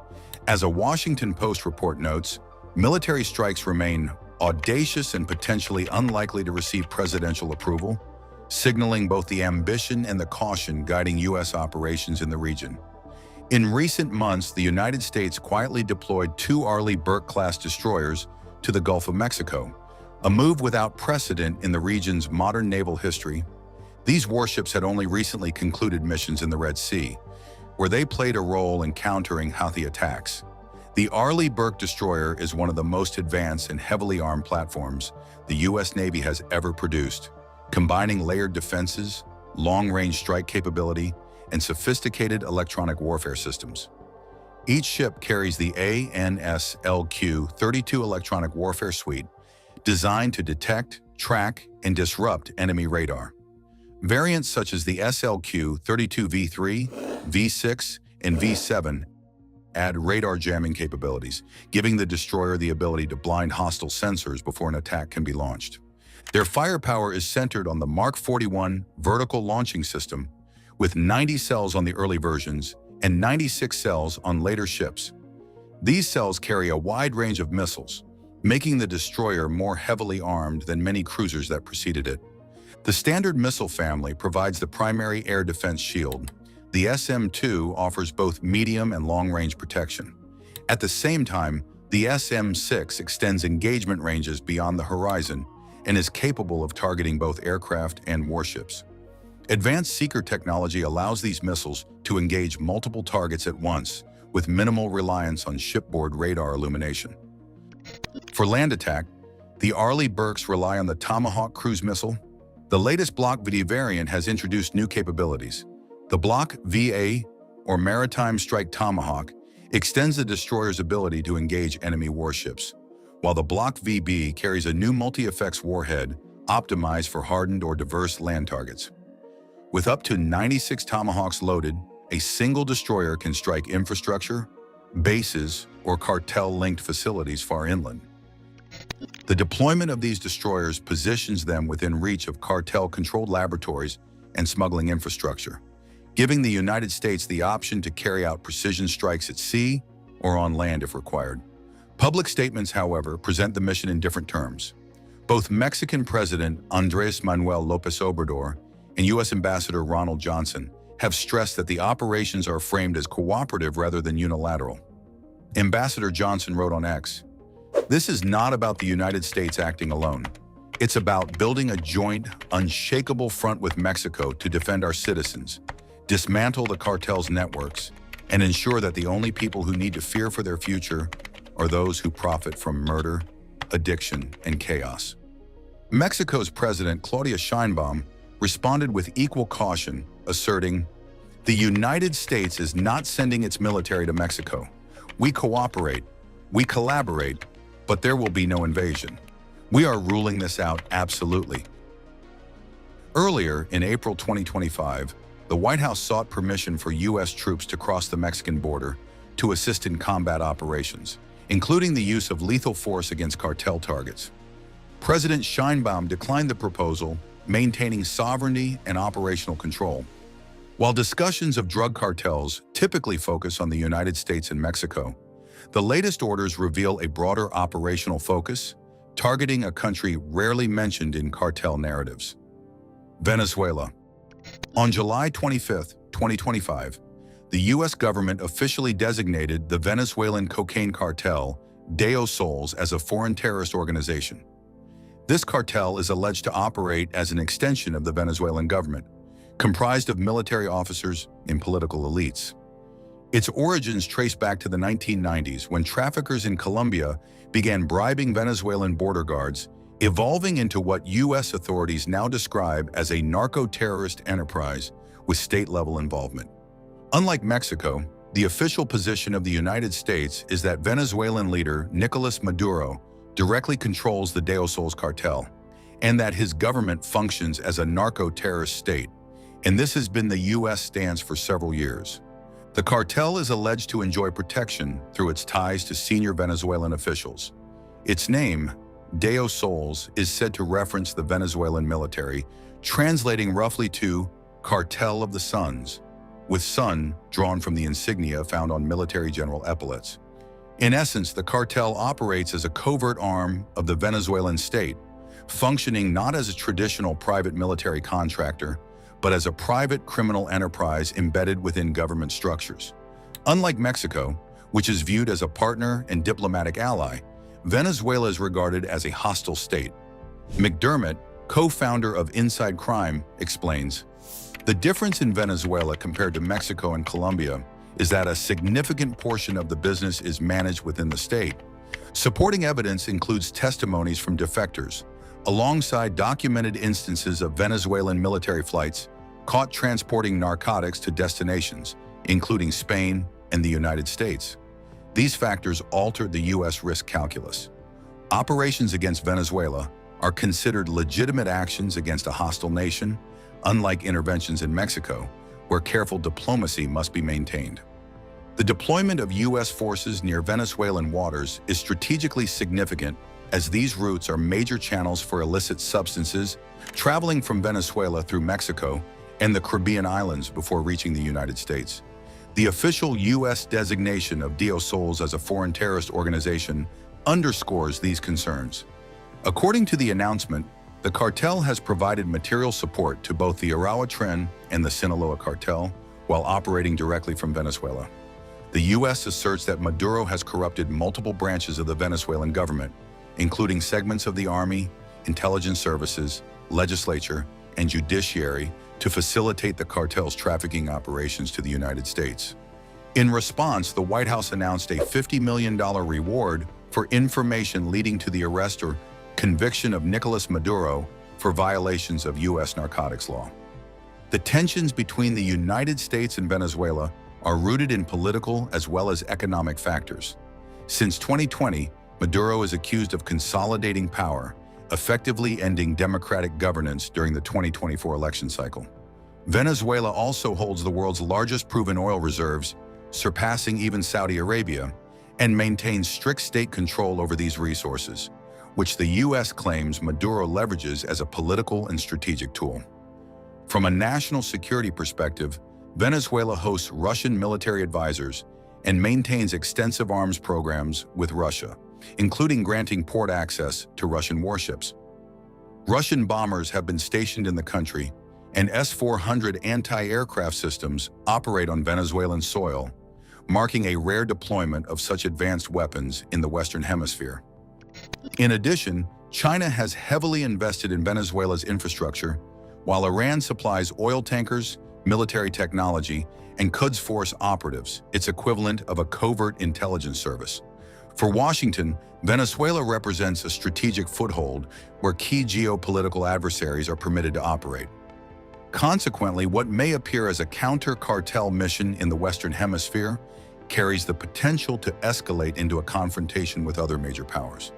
As a Washington Post report notes, military strikes remain audacious and potentially unlikely to receive presidential approval, signaling both the ambition and the caution guiding U.S. operations in the region. In recent months, the United States quietly deployed 2 Arleigh Burke-class destroyers to the Gulf of Mexico, a move without precedent in the region's modern naval history. These warships had only recently concluded missions in the Red Sea, where they played a role in countering Houthi attacks. The Arleigh Burke destroyer is one of the most advanced and heavily armed platforms the U.S. Navy has ever produced, combining layered defenses, long-range strike capability, and sophisticated electronic warfare systems. Each ship carries the ANSLQ-32 electronic warfare suite, designed to detect, track, and disrupt enemy radar. Variants such as the SLQ-32V3, V6, and V7 add radar jamming capabilities, giving the destroyer the ability to blind hostile sensors before an attack can be launched. Their firepower is centered on the Mark 41 vertical launching system, with 90 cells on the early versions and 96 cells on later ships. These cells carry a wide range of missiles, making the destroyer more heavily armed than many cruisers that preceded it. The standard missile family provides the primary air defense shield, The SM-2 offers both medium and long-range protection. At the same time, the SM-6 extends engagement ranges beyond the horizon and is capable of targeting both aircraft and warships. Advanced seeker technology allows these missiles to engage multiple targets at once, with minimal reliance on shipboard radar illumination. For land attack, the Arleigh Burkes rely on the Tomahawk cruise missile. The latest Block VA variant has introduced new capabilities. The Block VA, or Maritime Strike Tomahawk, extends the destroyer's ability to engage enemy warships, while the Block VB carries a new multi-effects warhead optimized for hardened or diverse land targets. With up to 96 Tomahawks loaded, a single destroyer can strike infrastructure, bases, or cartel-linked facilities far inland. The deployment of these destroyers positions them within reach of cartel-controlled laboratories and smuggling infrastructure, giving the United States the option to carry out precision strikes at sea or on land if required. Public statements, however, present the mission in different terms. Both Mexican President Andrés Manuel López Obrador and U.S. Ambassador Ronald Johnson have stressed that the operations are framed as cooperative rather than unilateral. Ambassador Johnson wrote on X, "This is not about the United States acting alone. It's about building a joint, unshakable front with Mexico to defend our citizens, dismantle the cartel's networks, and ensure that the only people who need to fear for their future are those who profit from murder, addiction, and chaos." Mexico's President Claudia Sheinbaum responded with equal caution, asserting, "The United States is not sending its military to Mexico. We cooperate, we collaborate, but there will be no invasion. We are ruling this out absolutely." Earlier, in April 2025, the White House sought permission for U.S. troops to cross the Mexican border to assist in combat operations, including the use of lethal force against cartel targets. President Sheinbaum declined the proposal, maintaining sovereignty and operational control. While discussions of drug cartels typically focus on the United States and Mexico, the latest orders reveal a broader operational focus, targeting a country rarely mentioned in cartel narratives: Venezuela. On July 25, 2025, the U.S. government officially designated the Venezuelan cocaine cartel, Deo Sols, as a foreign terrorist organization. This cartel is alleged to operate as an extension of the Venezuelan government, comprised of military officers and political elites. Its origins trace back to the 1990s, when traffickers in Colombia began bribing Venezuelan border guards, evolving into what U.S. authorities now describe as a narco-terrorist enterprise with state-level involvement. Unlike Mexico, the official position of the United States is that Venezuelan leader Nicolas Maduro directly controls the Deo Sols cartel, and that his government functions as a narco-terrorist state, and this has been the U.S. stance for several years. The cartel is alleged to enjoy protection through its ties to senior Venezuelan officials. Its name, Deo Sols, is said to reference the Venezuelan military, translating roughly to Cartel of the Suns, with sun drawn from the insignia found on military general epaulets. In essence, the cartel operates as a covert arm of the Venezuelan state, functioning not as a traditional private military contractor, but as a private criminal enterprise embedded within government structures. Unlike Mexico, which is viewed as a partner and diplomatic ally, Venezuela is regarded as a hostile state. McDermott, co-founder of Inside Crime, explains, "The difference in Venezuela compared to Mexico and Colombia is that a significant portion of the business is managed within the state. Supporting evidence includes testimonies from defectors, alongside documented instances of Venezuelan military flights caught transporting narcotics to destinations, including Spain and the United States. These factors altered the U.S. risk calculus. Operations against Venezuela are considered legitimate actions against a hostile nation, unlike interventions in Mexico, where careful diplomacy must be maintained. The deployment of U.S. forces near Venezuelan waters is strategically significant, as these routes are major channels for illicit substances traveling from Venezuela through Mexico and the Caribbean islands before reaching the United States. The official U.S. designation of Deo Sols as a foreign terrorist organization underscores these concerns. According to the announcement, the cartel has provided material support to both the Aragua Tren and the Sinaloa cartel, while operating directly from Venezuela. The U.S. asserts that Maduro has corrupted multiple branches of the Venezuelan government, including segments of the army, intelligence services, legislature, and judiciary, to facilitate the cartel's trafficking operations to the United States. In response, the White House announced a $50 million reward for information leading to the arrest or conviction of Nicolas Maduro for violations of U.S. narcotics law. The tensions between the United States and Venezuela are rooted in political as well as economic factors. Since 2020, Maduro is accused of consolidating power, effectively ending democratic governance during the 2024 election cycle. Venezuela also holds the world's largest proven oil reserves, surpassing even Saudi Arabia, and maintains strict state control over these resources, which the U.S. claims Maduro leverages as a political and strategic tool. From a national security perspective, Venezuela hosts Russian military advisors and maintains extensive arms programs with Russia, including granting port access to Russian warships. Russian bombers have been stationed in the country, and S-400 anti-aircraft systems operate on Venezuelan soil, marking a rare deployment of such advanced weapons in the Western Hemisphere. In addition, China has heavily invested in Venezuela's infrastructure, while Iran supplies oil tankers, military technology, and Quds Force operatives, its equivalent of a covert intelligence service. For Washington, Venezuela represents a strategic foothold where key geopolitical adversaries are permitted to operate. Consequently, what may appear as a counter-cartel mission in the Western Hemisphere carries the potential to escalate into a confrontation with other major powers.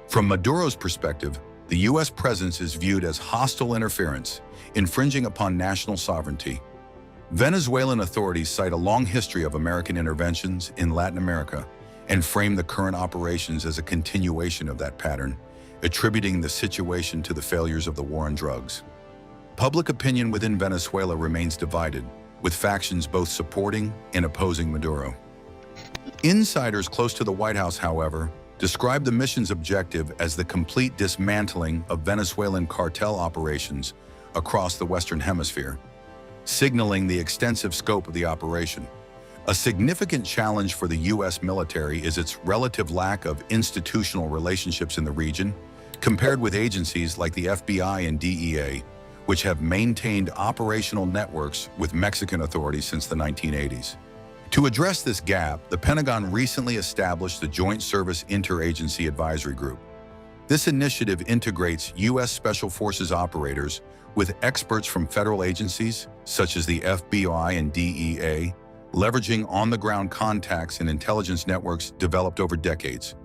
From Maduro's perspective, the U.S. presence is viewed as hostile interference, infringing upon national sovereignty. Venezuelan authorities cite a long history of American interventions in Latin America and frame the current operations as a continuation of that pattern, attributing the situation to the failures of the war on drugs. Public opinion within Venezuela remains divided, with factions both supporting and opposing Maduro. Insiders close to the White House, however, describe the mission's objective as the complete dismantling of Venezuelan cartel operations across the Western Hemisphere, signaling the extensive scope of the operation. A significant challenge for the U.S. military is its relative lack of institutional relationships in the region, compared with agencies like the FBI and DEA, which have maintained operational networks with Mexican authorities since the 1980s. To address this gap, the Pentagon recently established the Joint Service Interagency Advisory Group. This initiative integrates U.S. Special Forces operators with experts from federal agencies, such as the FBI and DEA, leveraging on-the-ground contacts and intelligence networks developed over decades.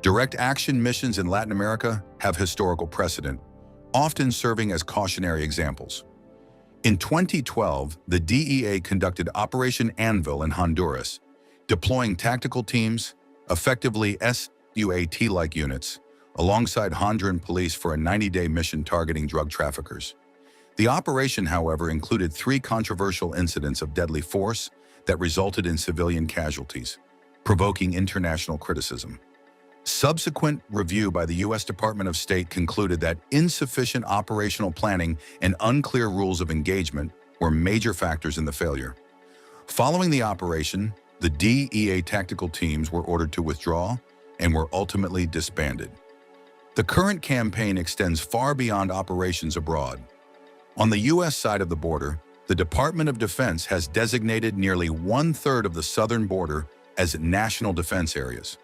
Direct action missions in Latin America have historical precedent, often serving as cautionary examples. In 2012, the DEA conducted Operation Anvil in Honduras, deploying tactical teams, effectively SUAT-like units, alongside Honduran police for a 90-day mission targeting drug traffickers. The operation, however, included 3 controversial incidents of deadly force that resulted in civilian casualties, provoking international criticism. Subsequent review by the U.S. Department of State concluded that insufficient operational planning and unclear rules of engagement were major factors in the failure. Following the operation, the DEA tactical teams were ordered to withdraw and were ultimately disbanded. The current campaign extends far beyond operations abroad. On the U.S. side of the border, the Department of Defense has designated nearly 1/3 of the southern border as national defense areas.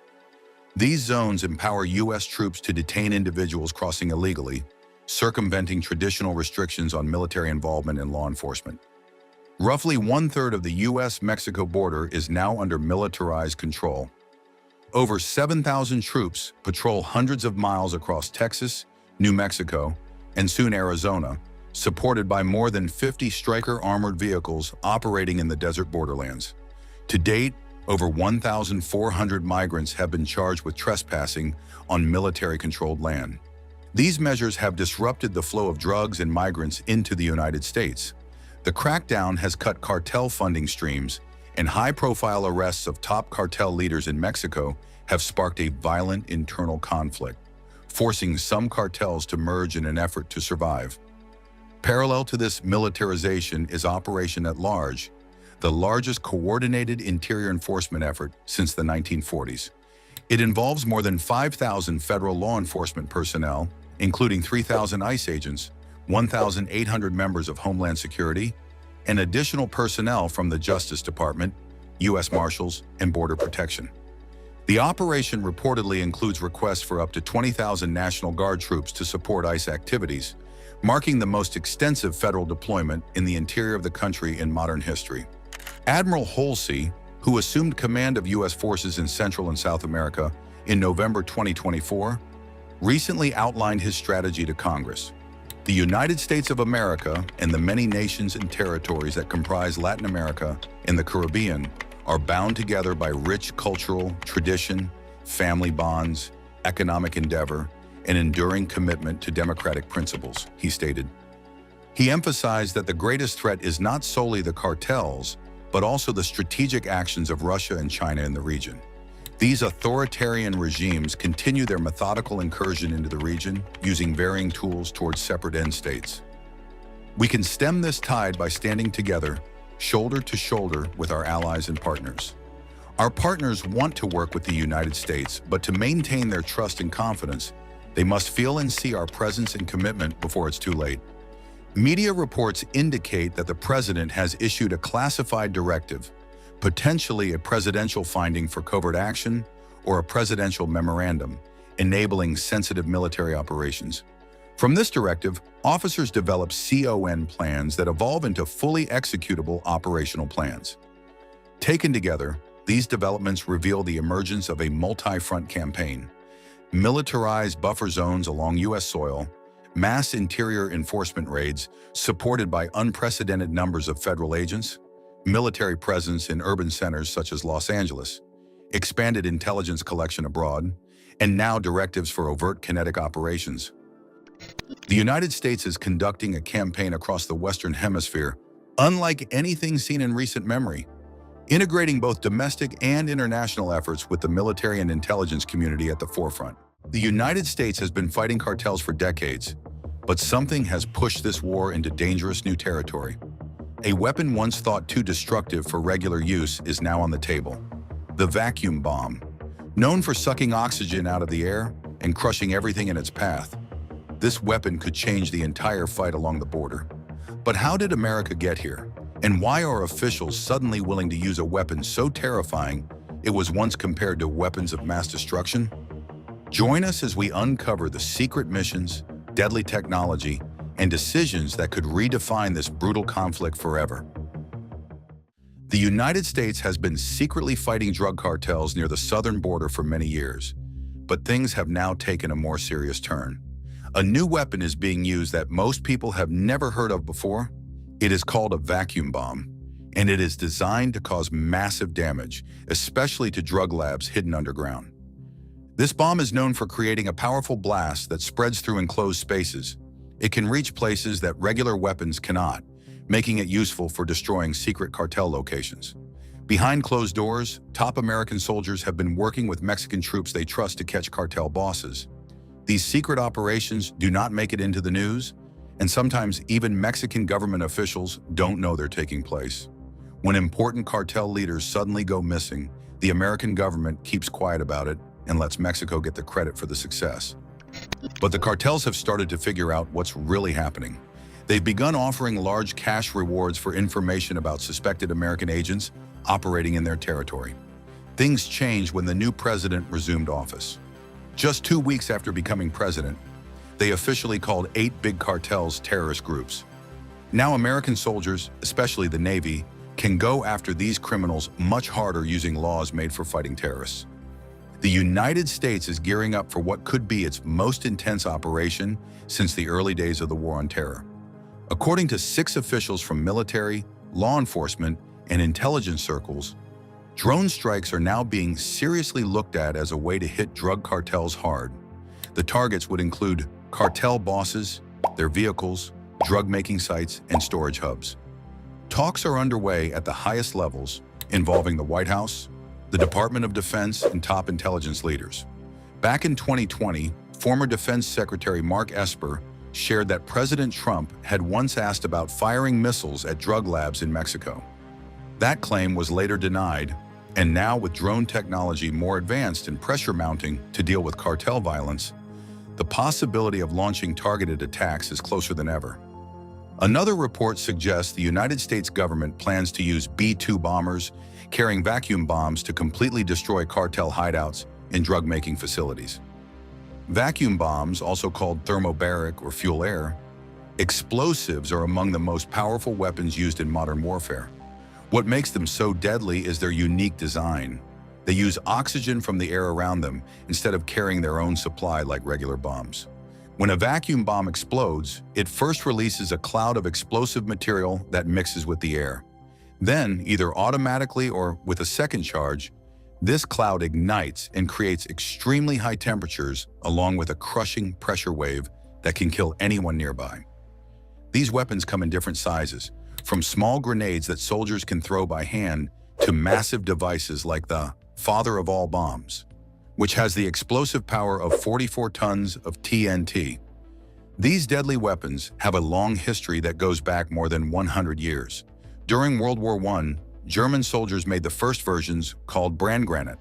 These zones empower U.S. troops to detain individuals crossing illegally, circumventing traditional restrictions on military involvement in law enforcement. Roughly 1/3 of the U.S.-Mexico border is now under militarized control. Over 7,000 troops patrol hundreds of miles across Texas, New Mexico, and soon Arizona, supported by more than 50 Stryker armored vehicles operating in the desert borderlands. To date, over 1,400 migrants have been charged with trespassing on military-controlled land. These measures have disrupted the flow of drugs and migrants into the United States. The crackdown has cut cartel funding streams, and high-profile arrests of top cartel leaders in Mexico have sparked a violent internal conflict, forcing some cartels to merge in an effort to survive. Parallel to this militarization is Operation at Large, the largest coordinated interior enforcement effort since the 1940s. It involves more than 5,000 federal law enforcement personnel, including 3,000 ICE agents, 1,800 members of Homeland Security, and additional personnel from the Justice Department, U.S. Marshals, and Border Protection. The operation reportedly includes requests for up to 20,000 National Guard troops to support ICE activities, marking the most extensive federal deployment in the interior of the country in modern history. Admiral Halsey, who assumed command of U.S. forces in Central and South America in November 2024, recently outlined his strategy to Congress. The United States of America and the many nations and territories that comprise Latin America and the Caribbean are bound together by rich cultural tradition, family bonds, economic endeavor, and enduring commitment to democratic principles, he stated. He emphasized that the greatest threat is not solely the cartels, but also the strategic actions of Russia and China in the region. These authoritarian regimes continue their methodical incursion into the region, using varying tools towards separate end states. We can stem this tide by standing together, shoulder to shoulder with our allies and partners. Our partners want to work with the United States, but to maintain their trust and confidence, they must feel and see our presence and commitment before it's too late. Media reports indicate that the president has issued a classified directive, potentially a presidential finding for covert action or a presidential memorandum, enabling sensitive military operations. From this directive, officers develop CON plans that evolve into fully executable operational plans. Taken together, these developments reveal the emergence of a multi-front campaign: militarized buffer zones along U.S. soil, mass interior enforcement raids supported by unprecedented numbers of federal agents, military presence in urban centers such as Los Angeles, expanded intelligence collection abroad, and now directives for overt kinetic operations. The United States is conducting a campaign across the Western Hemisphere unlike anything seen in recent memory, integrating both domestic and international efforts with the military and intelligence community at the forefront. The United States has been fighting cartels for decades, but something has pushed this war into dangerous new territory. A weapon once thought too destructive for regular use is now on the table: the vacuum bomb. Known for sucking oxygen out of the air and crushing everything in its path, this weapon could change the entire fight along the border. But how did America get here? And why are officials suddenly willing to use a weapon so terrifying it was once compared to weapons of mass destruction? Join us as we uncover the secret missions, deadly technology, and decisions that could redefine this brutal conflict forever. The United States has been secretly fighting drug cartels near the southern border for many years, but things have now taken a more serious turn. A new weapon is being used that most people have never heard of before. It is called a vacuum bomb, and it is designed to cause massive damage, especially to drug labs hidden underground. This bomb is known for creating a powerful blast that spreads through enclosed spaces. It can reach places that regular weapons cannot, making it useful for destroying secret cartel locations. Behind closed doors, top American soldiers have been working with Mexican troops they trust to catch cartel bosses. These secret operations do not make it into the news, and sometimes even Mexican government officials don't know they're taking place. When important cartel leaders suddenly go missing, the American government keeps quiet about it and lets Mexico get the credit for the success. But the cartels have started to figure out what's really happening. They've begun offering large cash rewards for information about suspected American agents operating in their territory. Things changed when the new president resumed office. Just 2 weeks after becoming president, they officially called 8 big cartels terrorist groups. Now American soldiers, especially the Navy, can go after these criminals much harder using laws made for fighting terrorists. The United States is gearing up for what could be its most intense operation since the early days of the War on Terror. According to 6 officials from military, law enforcement, and intelligence circles, drone strikes are now being seriously looked at as a way to hit drug cartels hard. The targets would include cartel bosses, their vehicles, drug-making sites, and storage hubs. Talks are underway at the highest levels, involving the White House, the Department of Defense, and top intelligence leaders. Back in 2020, former Defense Secretary Mark Esper shared that President Trump had once asked about firing missiles at drug labs in Mexico. That claim was later denied, and now with drone technology more advanced and pressure mounting to deal with cartel violence, the possibility of launching targeted attacks is closer than ever. Another report suggests the United States government plans to use B-2 bombers carrying vacuum bombs to completely destroy cartel hideouts and drug-making facilities. Vacuum bombs, also called thermobaric or fuel air, explosives are among the most powerful weapons used in modern warfare. What makes them so deadly is their unique design. They use oxygen from the air around them instead of carrying their own supply like regular bombs. When a vacuum bomb explodes, it first releases a cloud of explosive material that mixes with the air. Then, either automatically or with a second charge, this cloud ignites and creates extremely high temperatures along with a crushing pressure wave that can kill anyone nearby. These weapons come in different sizes, from small grenades that soldiers can throw by hand to massive devices like the father of all bombs, which has the explosive power of 44 tons of TNT. These deadly weapons have a long history that goes back more than 100 years. During World War I, German soldiers made the first versions called Brandgranate.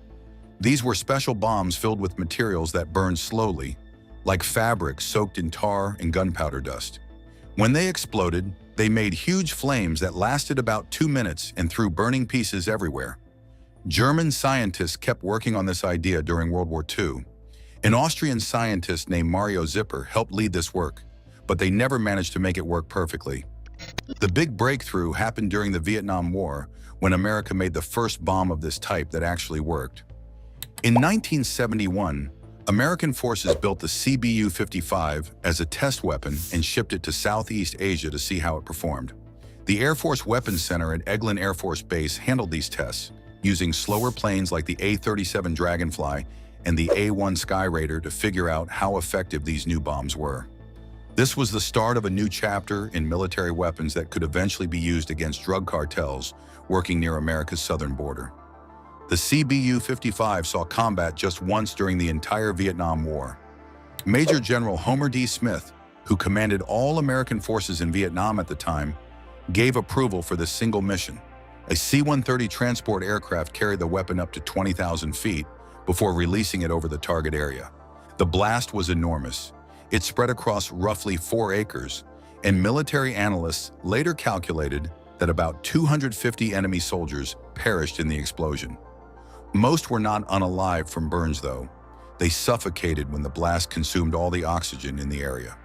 These were special bombs filled with materials that burned slowly, like fabric soaked in tar and gunpowder dust. When they exploded, they made huge flames that lasted about 2 minutes and threw burning pieces everywhere. German scientists kept working on this idea during World War II. An Austrian scientist named Mario Zipper helped lead this work, but they never managed to make it work perfectly. The big breakthrough happened during the Vietnam War when America made the first bomb of this type that actually worked. In 1971, American forces built the CBU-55 as a test weapon and shipped it to Southeast Asia to see how it performed. The Air Force Weapons Center at Eglin Air Force Base handled these tests, using slower planes like the A-37 Dragonfly and the A-1 Skyraider to figure out how effective these new bombs were. This was the start of a new chapter in military weapons that could eventually be used against drug cartels working near America's southern border. The CBU-55 saw combat just once during the entire Vietnam War. Major General Homer D. Smith, who commanded all American forces in Vietnam at the time, gave approval for this single mission. A C-130 transport aircraft carried the weapon up to 20,000 feet before releasing it over the target area. The blast was enormous. It spread across roughly 4 acres, and military analysts later calculated that about 250 enemy soldiers perished in the explosion. Most were not unalive from burns, though. They suffocated when the blast consumed all the oxygen in the area.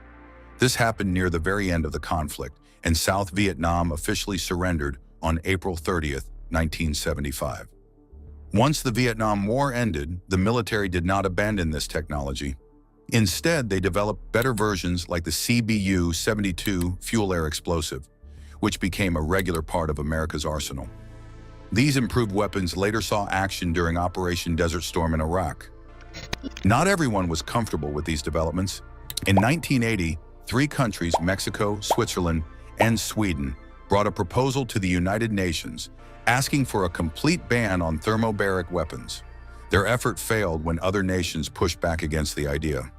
This happened near the very end of the conflict, and South Vietnam officially surrendered on April 30th, 1975. Once the Vietnam War ended, the military did not abandon this technology. Instead, they developed better versions like the CBU-72 fuel air explosive, which became a regular part of America's arsenal. These improved weapons later saw action during Operation Desert Storm in Iraq. Not everyone was comfortable with these developments. In 1980, 3 countries, Mexico, Switzerland, and Sweden, brought a proposal to the United Nations asking for a complete ban on thermobaric weapons. Their effort failed when other nations pushed back against the idea.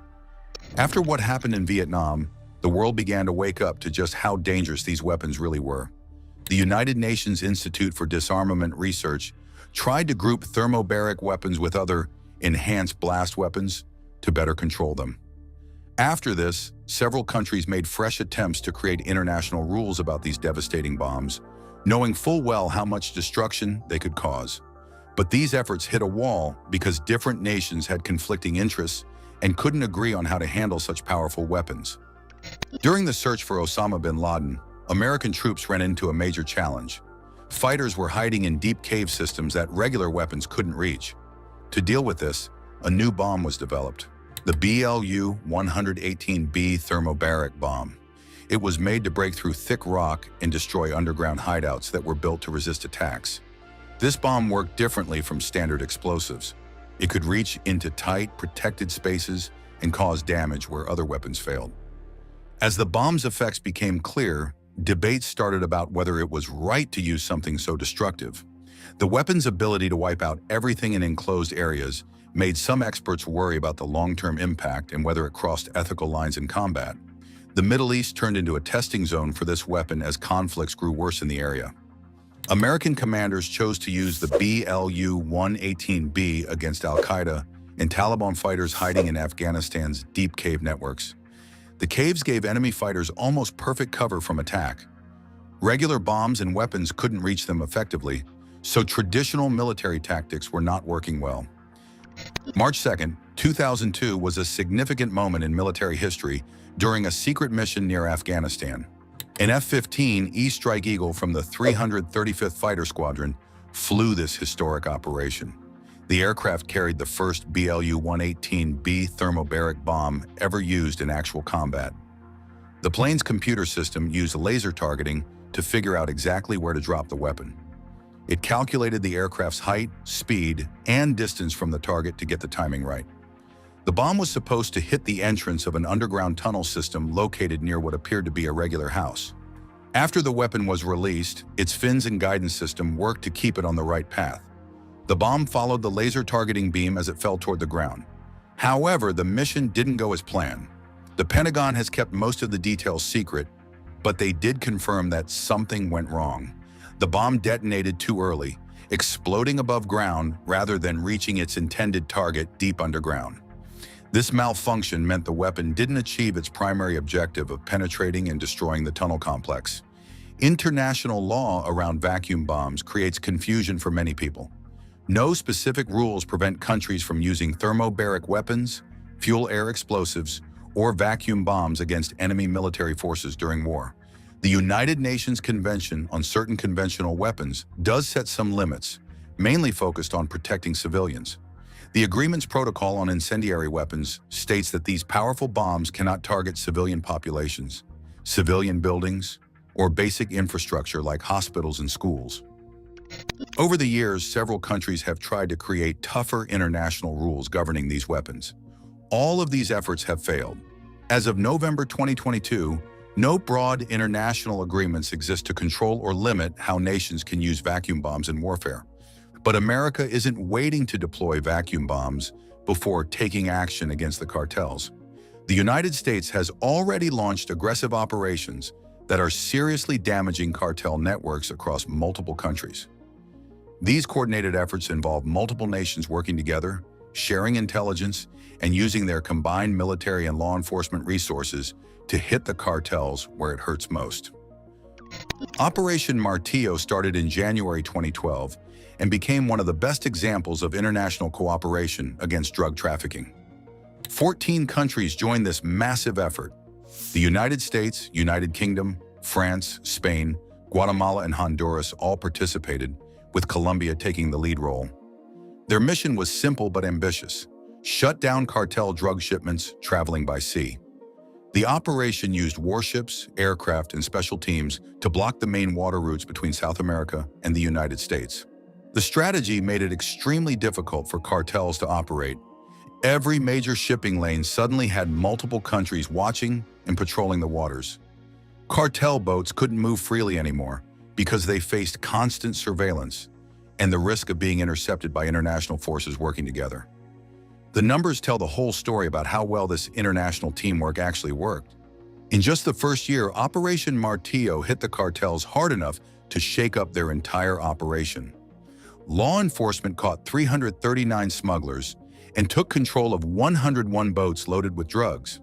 After what happened in Vietnam, the world began to wake up to just how dangerous these weapons really were. The United Nations Institute for Disarmament Research tried to group thermobaric weapons with other enhanced blast weapons to better control them. After this, several countries made fresh attempts to create international rules about these devastating bombs, knowing full well how much destruction they could cause. But these efforts hit a wall because different nations had conflicting interests and couldn't agree on how to handle such powerful weapons. During the search for Osama bin Laden, American troops ran into a major challenge. Fighters were hiding in deep cave systems that regular weapons couldn't reach. To deal with this, a new bomb was developed, the BLU-118B thermobaric bomb. It was made to break through thick rock and destroy underground hideouts that were built to resist attacks. This bomb worked differently from standard explosives. It could reach into tight, protected spaces and cause damage where other weapons failed. As the bomb's effects became clear, debates started about whether it was right to use something so destructive. The weapon's ability to wipe out everything in enclosed areas made some experts worry about the long-term impact and whether it crossed ethical lines in combat. The Middle East turned into a testing zone for this weapon as conflicts grew worse in the area. American commanders chose to use the BLU-118B against al-Qaeda and Taliban fighters hiding in Afghanistan's deep cave networks. The caves gave enemy fighters almost perfect cover from attack. Regular bombs and weapons couldn't reach them effectively, so traditional military tactics were not working well. March 2, 2002 was a significant moment in military history during a secret mission near Afghanistan. An F-15E Strike Eagle from the 335th Fighter Squadron flew this historic operation. The aircraft carried the first BLU-118B thermobaric bomb ever used in actual combat. The plane's computer system used laser targeting to figure out exactly where to drop the weapon. It calculated the aircraft's height, speed, and distance from the target to get the timing right. The bomb was supposed to hit the entrance of an underground tunnel system located near what appeared to be a regular house. After the weapon was released, its fins and guidance system worked to keep it on the right path. The bomb followed the laser targeting beam as it fell toward the ground. However, the mission didn't go as planned. The Pentagon has kept most of the details secret, but they did confirm that something went wrong. The bomb detonated too early, exploding above ground rather than reaching its intended target deep underground. This malfunction meant the weapon didn't achieve its primary objective of penetrating and destroying the tunnel complex. International law around vacuum bombs creates confusion for many people. No specific rules prevent countries from using thermobaric weapons, fuel-air explosives, or vacuum bombs against enemy military forces during war. The United Nations Convention on Certain Conventional Weapons does set some limits, mainly focused on protecting civilians. The agreement's protocol on incendiary weapons states that these powerful bombs cannot target civilian populations, civilian buildings, or basic infrastructure like hospitals and schools. Over the years, several countries have tried to create tougher international rules governing these weapons. All of these efforts have failed. As of November 2022, no broad international agreements exist to control or limit how nations can use vacuum bombs in warfare. But America isn't waiting to deploy vacuum bombs before taking action against the cartels. The United States has already launched aggressive operations that are seriously damaging cartel networks across multiple countries. These coordinated efforts involve multiple nations working together, sharing intelligence, and using their combined military and law enforcement resources to hit the cartels where it hurts most. Operation Martillo started in January 2012 and became one of the best examples of international cooperation against drug trafficking. 14 countries joined this massive effort. The United States, United Kingdom, France, Spain, Guatemala, and Honduras all participated, with Colombia taking the lead role. Their mission was simple but ambitious: shut down cartel drug shipments traveling by sea. The operation used warships, aircraft, and special teams to block the main water routes between South America and the United States. The strategy made it extremely difficult for cartels to operate. Every major shipping lane suddenly had multiple countries watching and patrolling the waters. Cartel boats couldn't move freely anymore because they faced constant surveillance and the risk of being intercepted by international forces working together. The numbers tell the whole story about how well this international teamwork actually worked. In just the first year, Operation Martillo hit the cartels hard enough to shake up their entire operation. Law enforcement caught 339 smugglers and took control of 101 boats loaded with drugs.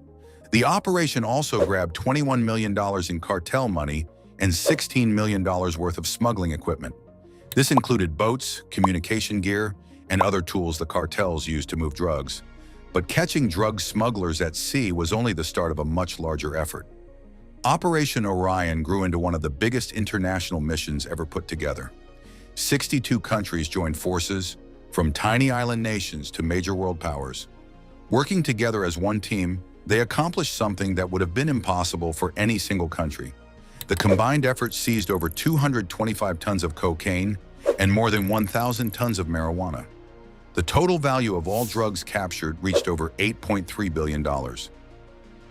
The operation also grabbed $21 million in cartel money and $16 million worth of smuggling equipment. This included boats, communication gear, and other tools the cartels used to move drugs. But catching drug smugglers at sea was only the start of a much larger effort. Operation Orion grew into one of the biggest international missions ever put together. 62 countries joined forces, from tiny island nations to major world powers. Working together as one team, they accomplished something that would have been impossible for any single country. The combined effort seized over 225 tons of cocaine and more than 1,000 tons of marijuana. The total value of all drugs captured reached over $8.3 billion.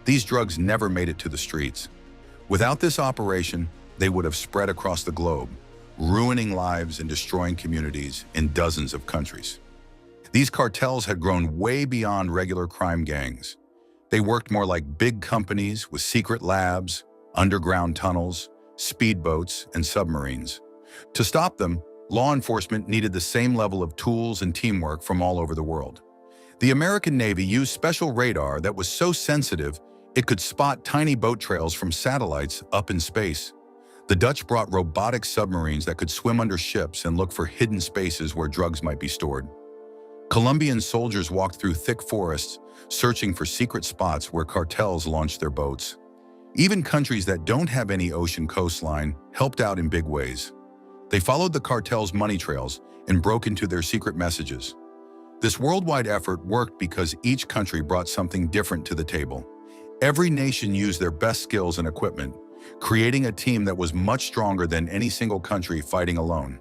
These drugs never made it to the streets. Without this operation, they would have spread across the globe, ruining lives and destroying communities in dozens of countries. These cartels had grown way beyond regular crime gangs. They worked more like big companies with secret labs, underground tunnels, speedboats, and submarines. To stop them, law enforcement needed the same level of tools and teamwork from all over the world. The American Navy used special radar that was so sensitive it could spot tiny boat trails from satellites up in space. The Dutch brought robotic submarines that could swim under ships and look for hidden spaces where drugs might be stored. Colombian soldiers walked through thick forests, searching for secret spots where cartels launched their boats. Even countries that don't have any ocean coastline helped out in big ways. They followed the cartels' money trails and broke into their secret messages. This worldwide effort worked because each country brought something different to the table. Every nation used their best skills and equipment, creating a team that was much stronger than any single country fighting alone.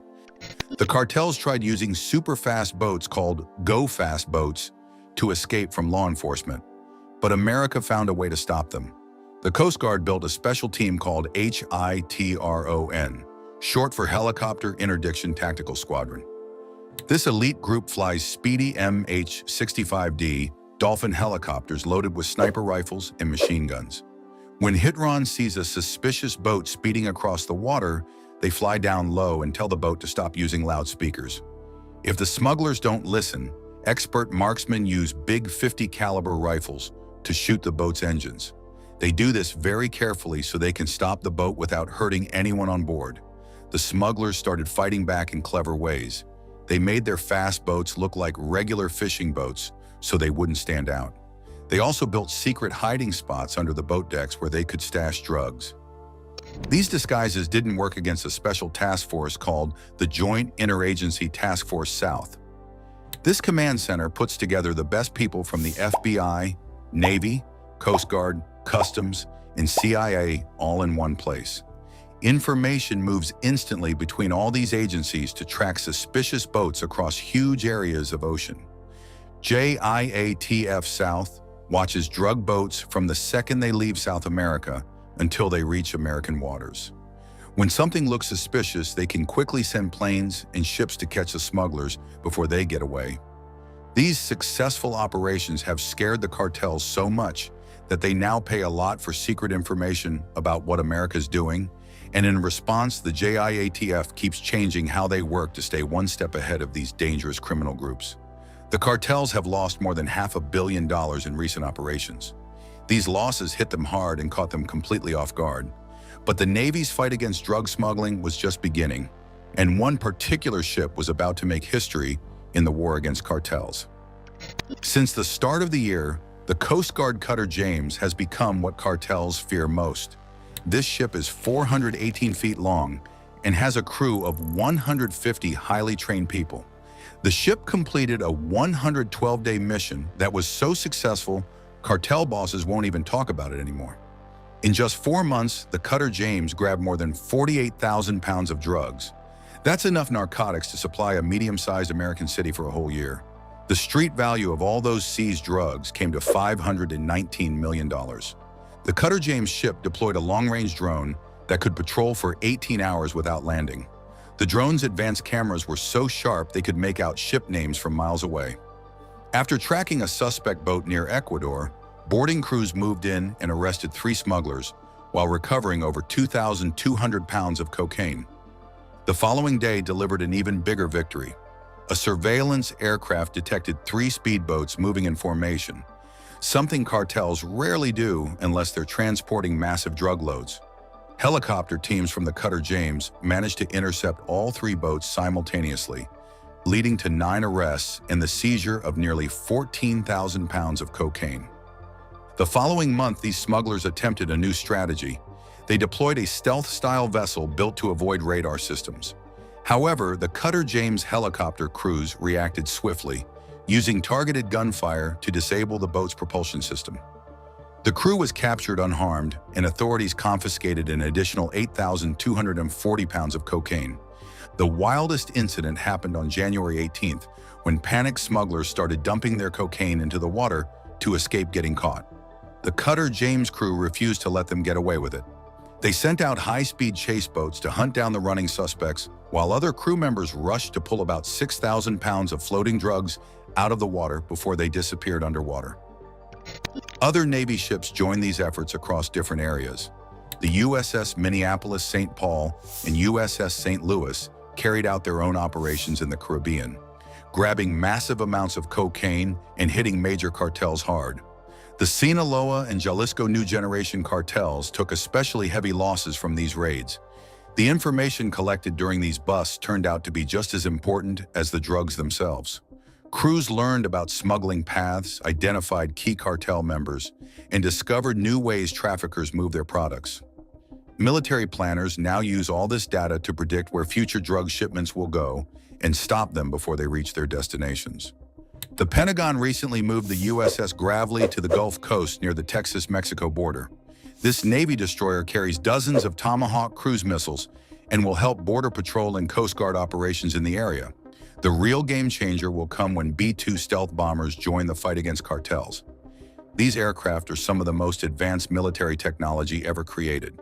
The cartels tried using super-fast boats called go-fast boats to escape from law enforcement, but America found a way to stop them. The Coast Guard built a special team called HITRON, short for Helicopter Interdiction Tactical Squadron. This elite group flies speedy MH-65D Dolphin helicopters loaded with sniper rifles and machine guns. When HITRON sees a suspicious boat speeding across the water, they fly down low and tell the boat to stop using loudspeakers. If the smugglers don't listen, expert marksmen use big .50 caliber rifles to shoot the boat's engines. They do this very carefully so they can stop the boat without hurting anyone on board. The smugglers started fighting back in clever ways. They made their fast boats look like regular fishing boats so they wouldn't stand out. They also built secret hiding spots under the boat decks where they could stash drugs. These disguises didn't work against a special task force called the Joint Interagency Task Force South. This command center puts together the best people from the FBI, Navy, Coast Guard, Customs, and CIA all in one place. Information moves instantly between all these agencies to track suspicious boats across huge areas of ocean. JIATF South watches drug boats from the second they leave South America until they reach American waters. When something looks suspicious, they can quickly send planes and ships to catch the smugglers before they get away. These successful operations have scared the cartels so much that they now pay a lot for secret information about what America's doing, and in response, the JIATF keeps changing how they work to stay one step ahead of these dangerous criminal groups. The cartels have lost more than $500 million in recent operations. These losses hit them hard and caught them completely off guard. But the Navy's fight against drug smuggling was just beginning, and one particular ship was about to make history in the war against cartels. Since the start of the year, the Coast Guard cutter James has become what cartels fear most. This ship is 418 feet long and has a crew of 150 highly trained people. The ship completed a 112-day mission that was so successful, cartel bosses won't even talk about it anymore. In just 4 months, the cutter James grabbed more than 48,000 pounds of drugs. That's enough narcotics to supply a medium-sized American city for a whole year. The street value of all those seized drugs came to $519 million. The cutter James ship deployed a long-range drone that could patrol for 18 hours without landing. The drone's advanced cameras were so sharp they could make out ship names from miles away. After tracking a suspect boat near Ecuador, boarding crews moved in and arrested 3 smugglers while recovering over 2,200 pounds of cocaine. The following day delivered an even bigger victory. A surveillance aircraft detected 3 speedboats moving in formation, something cartels rarely do unless they're transporting massive drug loads. Helicopter teams from the cutter James managed to intercept all 3 boats simultaneously, leading to 9 arrests and the seizure of nearly 14,000 pounds of cocaine. The following month, these smugglers attempted a new strategy. They deployed a stealth-style vessel built to avoid radar systems. However, the cutter James helicopter crews reacted swiftly, using targeted gunfire to disable the boat's propulsion system. The crew was captured unharmed, and authorities confiscated an additional 8,240 pounds of cocaine. The wildest incident happened on January 18th, when panicked smugglers started dumping their cocaine into the water to escape getting caught. The cutter James crew refused to let them get away with it. They sent out high-speed chase boats to hunt down the running suspects, while other crew members rushed to pull about 6,000 pounds of floating drugs out of the water before they disappeared underwater. Other Navy ships joined these efforts across different areas. The USS Minneapolis-St. Paul and USS St. Louis carried out their own operations in the Caribbean, grabbing massive amounts of cocaine and hitting major cartels hard. The Sinaloa and Jalisco New Generation cartels took especially heavy losses from these raids. The information collected during these busts turned out to be just as important as the drugs themselves. Crews learned about smuggling paths, identified key cartel members, and discovered new ways traffickers move their products. Military planners now use all this data to predict where future drug shipments will go and stop them before they reach their destinations. The Pentagon recently moved the USS Gravely to the Gulf Coast near the Texas-Mexico border. This Navy destroyer carries dozens of Tomahawk cruise missiles and will help Border Patrol and Coast Guard operations in the area. The real game changer will come when B-2 stealth bombers join the fight against cartels. These aircraft are some of the most advanced military technology ever created.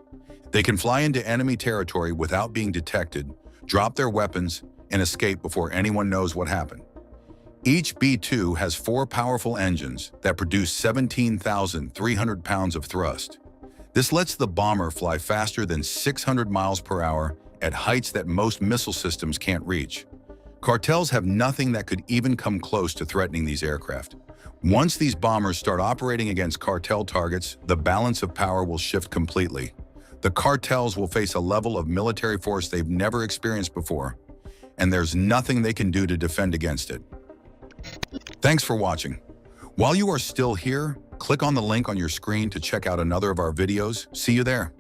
They can fly into enemy territory without being detected, drop their weapons, and escape before anyone knows what happened. Each B-2 has 4 powerful engines that produce 17,300 pounds of thrust. This lets the bomber fly faster than 600 miles per hour at heights that most missile systems can't reach. Cartels have nothing that could even come close to threatening these aircraft. Once these bombers start operating against cartel targets, the balance of power will shift completely. The cartels will face a level of military force they've never experienced before, and there's nothing they can do to defend against it. Thanks for watching. While you are still here, click on the link on your screen to check out another of our videos. See you there.